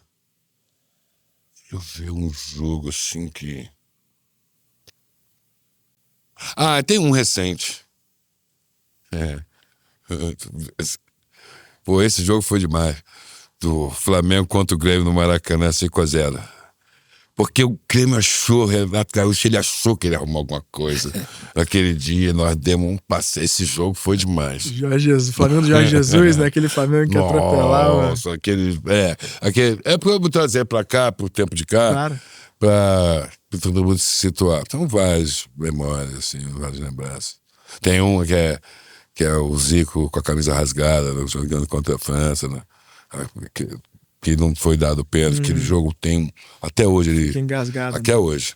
Deixa eu ver um jogo assim que... tem um recente. Pô, esse jogo foi demais. Do Flamengo contra o Grêmio no Maracanã, 5-0. Porque o Grêmio achou, Renato Gaúcho, ele achou que ele arrumou alguma coisa. Naquele dia, nós demos um passeio. Esse jogo foi demais. Flamengo do Jorge Jesus, né? Aquele Flamengo que atropelava. Nossa, aquele... É porque eu vou trazer pra cá, pro tempo de cá, Claro. pra todo mundo se situar. São várias memórias, assim, várias lembranças. Tem uma que é o Zico com a camisa rasgada, né, jogando contra a França, né? Que não foi dado pênalti. Aquele jogo tem... Até hoje ele... Fica engasgado.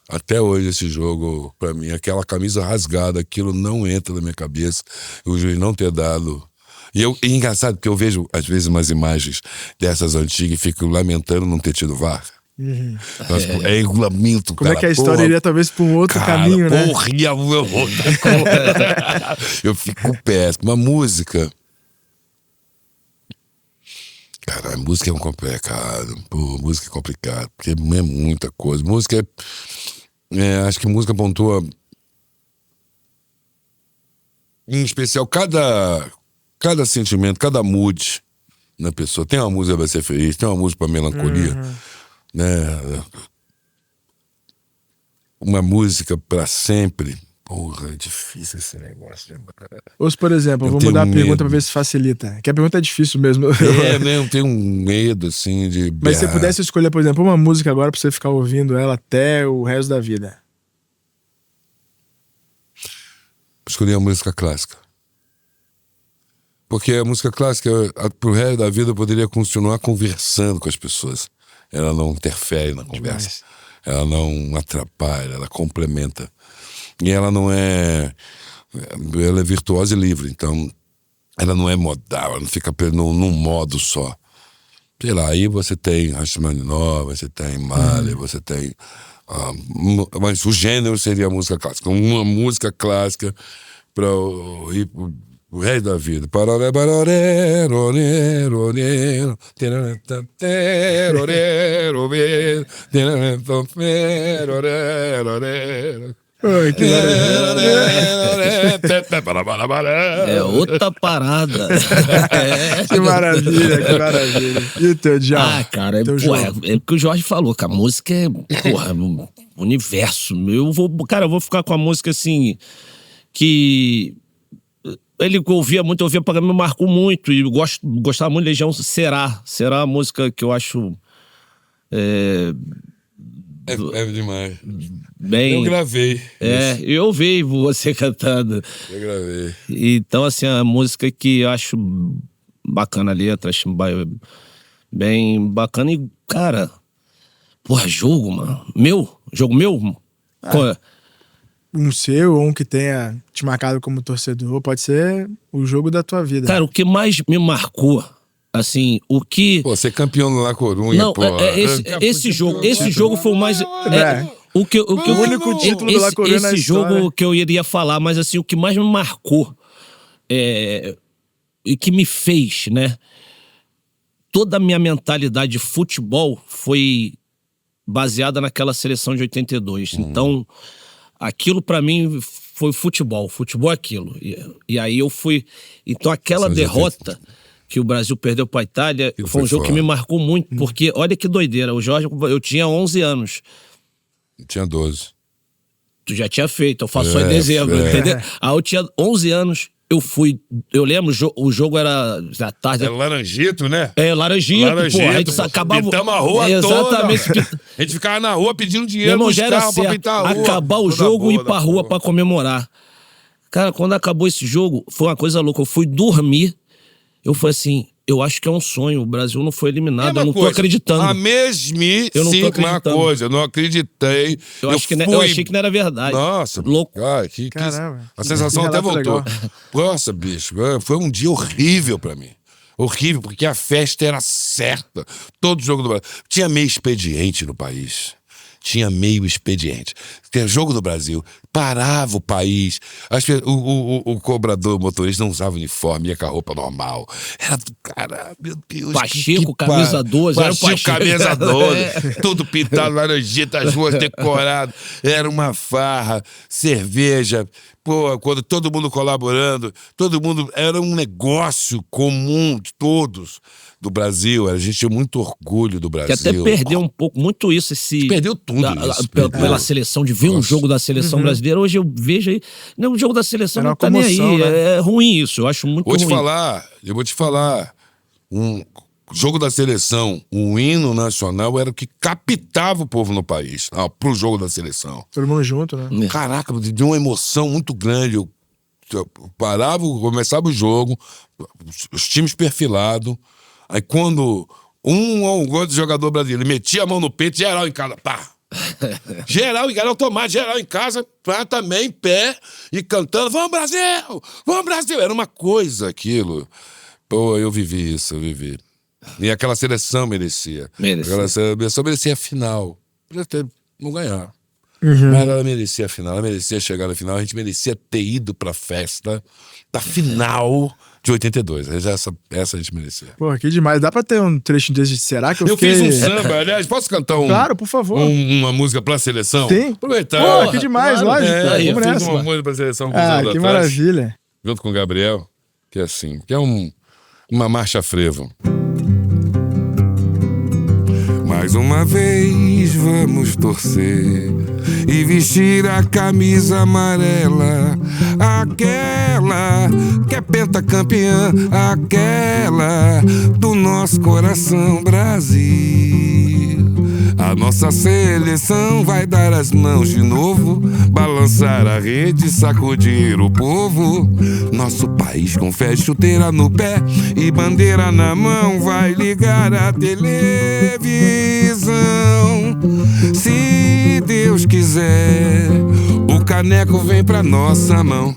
Até hoje esse jogo, pra mim, aquela camisa rasgada, aquilo não entra na minha cabeça. O juiz não ter dado... E é engraçado, porque eu vejo, às vezes, umas imagens dessas antigas e fico lamentando não ter tido VAR. É regulamento, Como cara. é que a história iria talvez pra um outro caminho, né? Porra, ia outra coisa. Eu fico péssimo. Uma música... Cara, a música é um complicado. Pô, música é complicado, porque é muita coisa. Música acho que música pontua... Em especial, cada sentimento, cada mood na pessoa. Tem uma música pra ser feliz, tem uma música pra melancolia. Né? Uma música pra sempre. Porra, é difícil esse negócio. Ou se, por exemplo, eu vou tenho mudar a pergunta medo. pra ver se facilita. Que a pergunta é difícil mesmo. Mesmo, tenho um medo, assim, de... Mas se você berrar. pudesse escolher, por exemplo, uma música agora pra você ficar ouvindo ela até o resto da vida. Escolhi a música clássica. Porque a música clássica, pro resto da vida, eu poderia continuar conversando com as pessoas. Ela não interfere na conversa. Demais. Ela não atrapalha, ela complementa. E ela não é... Ela é virtuosa e livre, então ela não é modal, ela não fica num modo só. Sei lá, aí você tem Rachmaninoff, você tem Mahler, você tem... mas o gênero seria a música clássica. Uma música clássica para ir o resto da vida. Ai, que É outra parada. Que maravilha, que maravilha. E o teu, Djalma? Cara, Teu porra, jogo? é o que o Jorge falou, cara. A música é, porra, um universo. Eu vou ficar com a música assim, que ele ouvia para mim, me marcou muito. E gostava muito de Legião. Será a música que eu acho É demais. bem... Eu gravei. Eu ouvi você cantando. Eu gravei. Então, assim, a música que eu acho bacana a letra, acho bem bacana. E, cara, porra, jogo, mano. Jogo meu? Qual é? Um seu ou um que tenha te marcado como torcedor. Pode ser o jogo da tua vida. Cara, o que mais me marcou, assim, o que... Pô, você é campeão no La Corunha, Não, pô. esse jogo foi o mais... O único título do La Corunha na esse história. jogo que eu iria falar, mas assim, o que mais me marcou e que me fez, né? Toda a minha mentalidade de futebol foi baseada naquela seleção de 82. Então, aquilo pra mim foi futebol. Futebol é aquilo. E aí eu fui... Então, aquela derrota que o Brasil perdeu pra Itália foi um jogo que me marcou muito, porque olha que doideira. O Jorge, eu tinha 11 anos. Tinha 12. Tu já tinha feito, eu faço só em dezembro, entendeu? Aí eu tinha 11 anos, eu lembro, o jogo era da tarde. Era Laranjito, né? Laranjito, pô. A gente acabava... Pintamos a rua exatamente. toda. A gente ficava na rua pedindo dinheiro Meu irmão, nos já era carros pra certo. pintar a rua. Acabar o Toda jogo e ir boa, pra rua pra comemorar. Cara, quando acabou esse jogo, foi uma coisa louca. Eu fui dormir, eu falei assim, eu acho que é um sonho, o Brasil não foi eliminado, eu não tô acreditando. A mesmíssima coisa, eu não acreditei. Eu achei que não era verdade. Nossa, louco. Caramba. A sensação até voltou. Legal. Nossa, bicho, foi um dia horrível pra mim. Horrível, porque a festa era certa. Todo jogo do Brasil. Tinha meio expediente no país. Tinha meio expediente. Tem jogo do Brasil, parava o país. O cobrador, o motorista, não usava uniforme, ia com a roupa normal. Era do cara, meu Deus. Pacheco, camisa 12. Pacheco, camisa 12. Tudo pintado, laranjita, as ruas decoradas. Era uma farra, cerveja. Pô, quando todo mundo colaborando, todo mundo. Era um negócio comum de todos do Brasil. A gente tinha muito orgulho do Brasil. Que até perdeu um pouco, muito isso. Perdeu tudo isso. Pela seleção, de ver um jogo da seleção brasileira. Hoje eu vejo aí. Não, o jogo da seleção não tá nem aí. Né? É ruim isso, eu acho muito ruim. Eu vou te falar. Um jogo da seleção, o hino nacional era o que captava o povo no país. Pro jogo da seleção. Todo mundo junto, né? Caraca, de uma emoção muito grande. Eu começava o jogo, os times perfilados. Aí quando um outro jogador brasileiro metia a mão no peito, geral em casa, pá. Geral em casa, automático, geral em casa, pá, também, em pé, e cantando, vamos Brasil! Vamos Brasil! Era uma coisa aquilo. Pô, eu vivi isso, eu vivi. E aquela seleção merecia. Aquela seleção merecia a final. Podia ter, não ganhar. Mas ela merecia a final, ela merecia chegar na final, a gente merecia ter ido pra festa da final de 82. Essa a gente merecia. Pô, que demais. Dá pra ter um trecho desse? Será que eu fiquei... fiz um samba, aliás, posso cantar Claro, por favor. Uma música pra seleção? Sim. Aproveitar. Pô, que demais, claro. lógico. Eu Vamos fiz nessa. uma música pra seleção com Ah, que maravilha. Junto com o Gabriel, que é assim, que é uma marcha frevo. Mais uma vez vamos torcer e vestir a camisa amarela, aquela que é pentacampeã, aquela do nosso coração Brasil. A nossa seleção vai dar as mãos de novo, balançar a rede, sacudir o povo. Nosso país com fé, chuteira no pé e bandeira na mão, vai ligar a televisão. Se Deus quiser, o caneco vem pra nossa mão.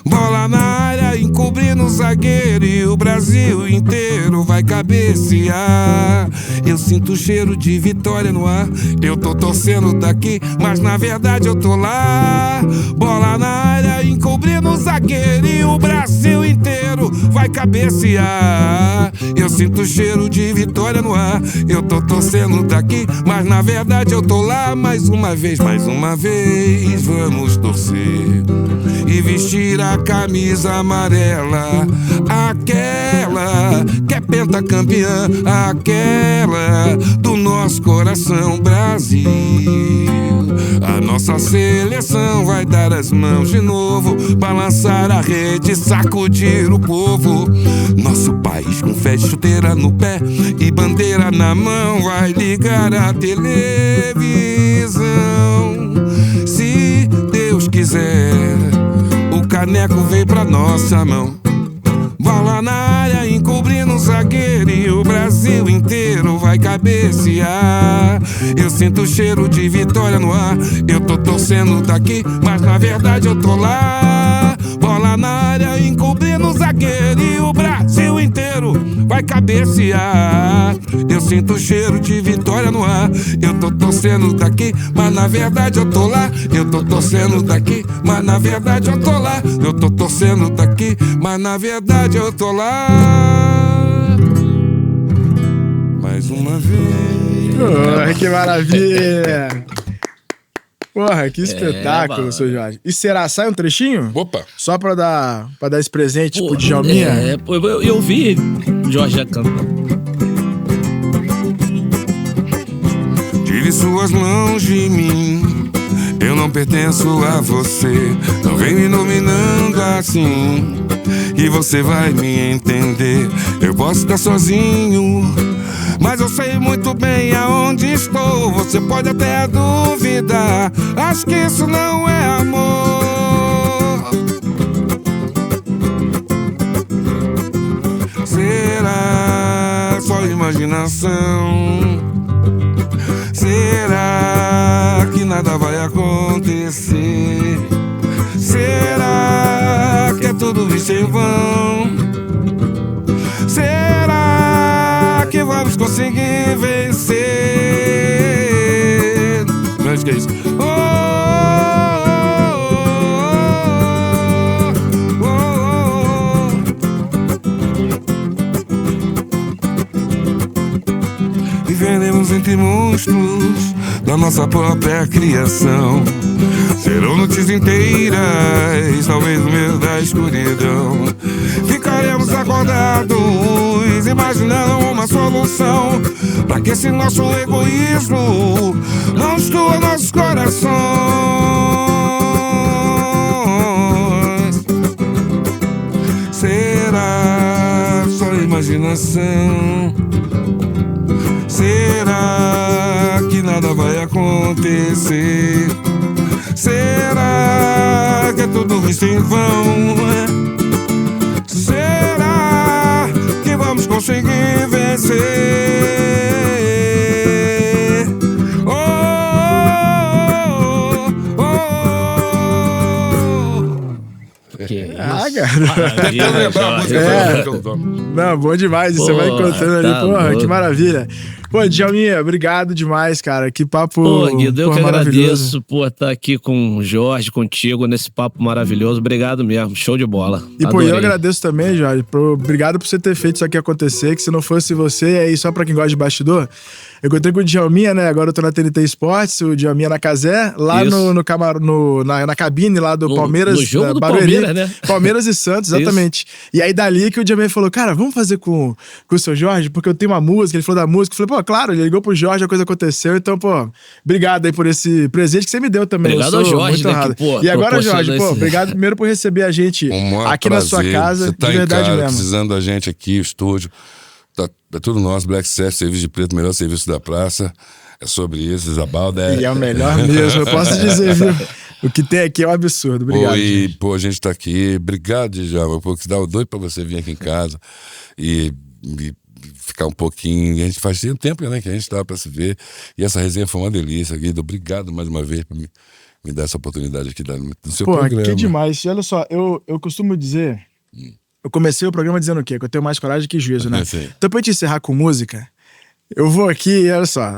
Bola na área, encobrindo o zagueiro e o Brasil inteiro vai cabecear. Eu sinto o cheiro de vitória no ar. Eu tô torcendo daqui, mas na verdade eu tô lá. Bola na área, encobrindo o zagueiro e o Brasil inteiro vai cabecear. Eu sinto o cheiro de vitória no ar. Eu tô torcendo daqui, mas na verdade eu tô lá. Mais uma vez, vamos torcer e vestir a camisa amarela, aquela que é pentacampeã, aquela do nosso coração Brasil. A nossa seleção vai dar as mãos de novo, balançar a rede, sacudir o povo. Nosso país com fé, chuteira no pé e bandeira na mão, vai ligar a televisão. Se Deus quiser, o caneco vem pra nossa mão. Bola na área, encobrindo o zagueiro e o Brasil inteiro vai cabecear. Eu sinto o cheiro de vitória no ar. Eu tô torcendo daqui, mas na verdade eu tô lá. Bola na área, encobrindo o zagueiro e o Brasil inteiro vai cabecear. Eu sinto o cheiro de vitória no ar. Eu tô torcendo daqui, mas na verdade eu tô lá. Eu tô torcendo daqui, mas na verdade eu tô lá. Eu tô torcendo daqui, mas na verdade eu tô lá. Mais uma vez. Porra, que maravilha! Porra, que espetáculo, seu Jorge. E será? Sai um trechinho? Opa! Só pra dar esse presente pro Djalminha? Eu vi Jorge cantando. tire suas mãos de mim. Eu não pertenço a você, não vem me dominando assim, e você vai me entender. Eu posso estar sozinho, mas eu sei muito bem aonde estou. Você pode até duvidar, acho que isso não é amor. Será só imaginação? Será que nada vai acontecer? Será que é tudo visto em vão? Será que vamos conseguir vencer? Mas que é isso? Viveremos entre monstros da nossa própria criação. Serão noites inteiras, talvez no meio da escuridão. Ficaremos acordados, imaginando uma solução, pra que esse nosso egoísmo não destrua nossos corações. Será só imaginação? Será que nada vai acontecer? Será que é tudo visto em vão? Será que vamos conseguir vencer? Oh, oh, oh, oh. Que Não, bom demais. Você vai contando ali, porra, louco. que maravilha. Pô, Djalminha, obrigado demais, cara. Que papo Guido, eu que maravilhoso. agradeço por estar aqui com o Jorge, contigo, nesse papo maravilhoso. Obrigado mesmo, show de bola. E pô, Adorei. eu agradeço também, Jorge. Obrigado por você ter feito isso aqui acontecer, que se não fosse você, aí só pra quem gosta de bastidor, eu encontrei com o Djalminha, né? Agora eu tô na TNT Esportes, o Djalminha na Casé, lá na cabine lá do Palmeiras. No jogo do Barueri, Palmeiras, né? Palmeiras e Santos, exatamente. E aí dali que o Djalminha falou, cara, vamos fazer com o seu Jorge, porque eu tenho uma música. Ele falou da música. Eu falei, pô, claro, ele ligou pro Jorge, a coisa aconteceu. Então, pô, obrigado aí por esse presente que você me deu também. Obrigado eu ao sou Jorge, muito né, honrado. que, pô, E agora, Jorge, proporcionou obrigado primeiro por receber a gente aqui na sua casa, Você tá de verdade em casa, mesmo. precisando da gente aqui, o estúdio. Tá tudo nosso, Black Set, Serviço de Preto, melhor serviço da praça. É sobre isso, Zabalda. E é o melhor mesmo, eu posso dizer, viu? O que tem aqui é um absurdo. Obrigado. Gente. A gente tá aqui. Obrigado, Djalma, porque dá o doido pra você vir aqui em casa e ficar um pouquinho. A gente faz tempo, né, que a gente tava pra se ver. E essa resenha foi uma delícia, Guido. Obrigado mais uma vez por me dar essa oportunidade aqui no seu programa. Pô, que demais. Olha só, eu costumo dizer... Eu comecei o programa dizendo o quê? Que eu tenho mais coragem que juízo, né? Então, pra gente encerrar com música, eu vou aqui, olha só.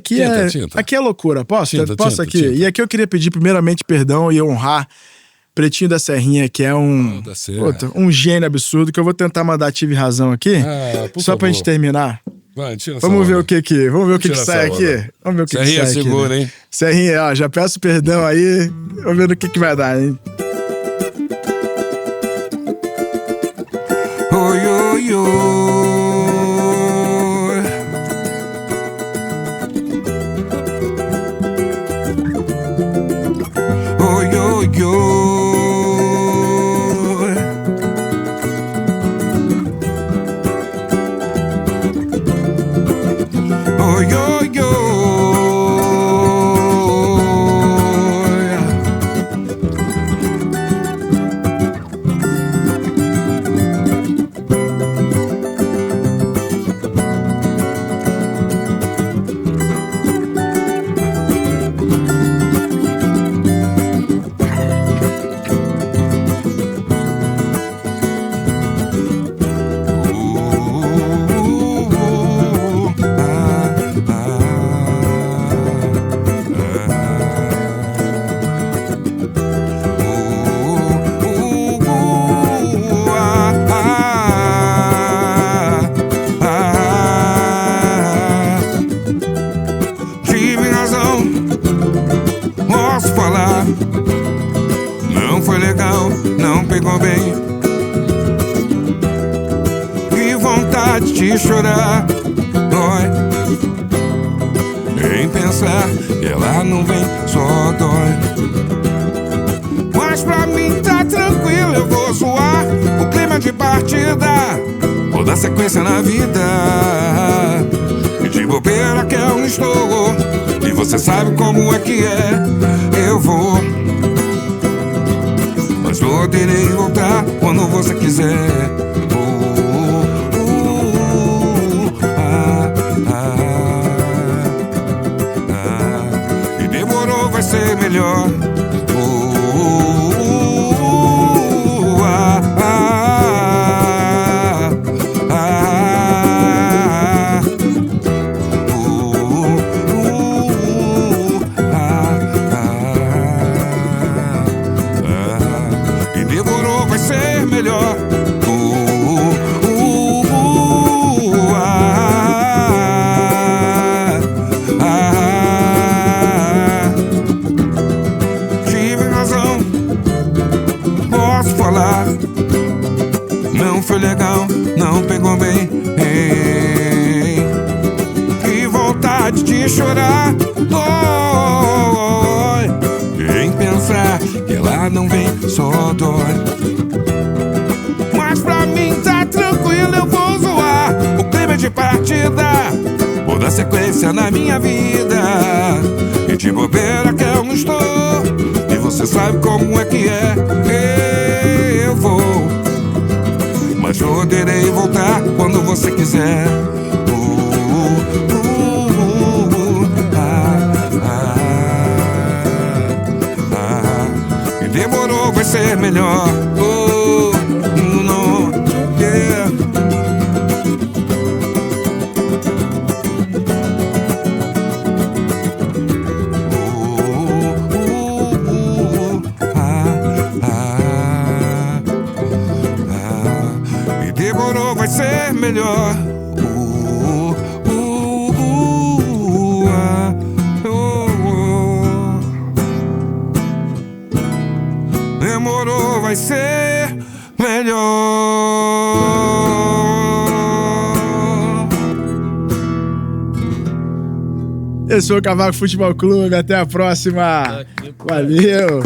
Tinta. Aqui é loucura. Posso Tinta, aqui? tinta. E aqui eu queria pedir primeiramente perdão e honrar Pretinho da Serrinha, que é um gênio absurdo, que eu vou tentar mandar Tive Razão aqui. Só pra gente terminar. Vai, tira Vamos ver o que sai aqui. Vamos ver o que sai Serrinha aqui. segura, né? hein? Serrinha, ó, já peço perdão aí. Vamos ver no que vai dar, hein? Oi, oi, oi. Oi, oi, oi. Oi, oi, oi. Tive razão, posso falar. Não foi legal, não pegou bem. Que vontade de chorar, dói em pensar pensar que ela não vem, só dói. Mas pra mim tá tranquilo, eu vou zoar o clima de partida, vou dar sequência na vida. E de bobeira que eu não estou, e você sabe como é que é, eu vou. Mas poderei voltar quando você quiser. E demorou, vai ser melhor. E demorou, vai ser melhor. Tive razão, posso falar. Não foi legal, não pegou bem. Ei, que vontade de chorar. Dói em pensar que ela não vem, só dói. Mas pra mim tá tranquilo, eu vou zoar o clima de partida, vou dar sequência na minha vida. E de bobeira que eu não estou, e você sabe como é que é, eu vou. Mas poderei voltar quando você quiser. E demorou, vai ser melhor. No, yeah. E demorou, vai ser melhor. Demorou, vai ser melhor. Esse foi o Cavaco Futebol Clube. Até a próxima. Valeu.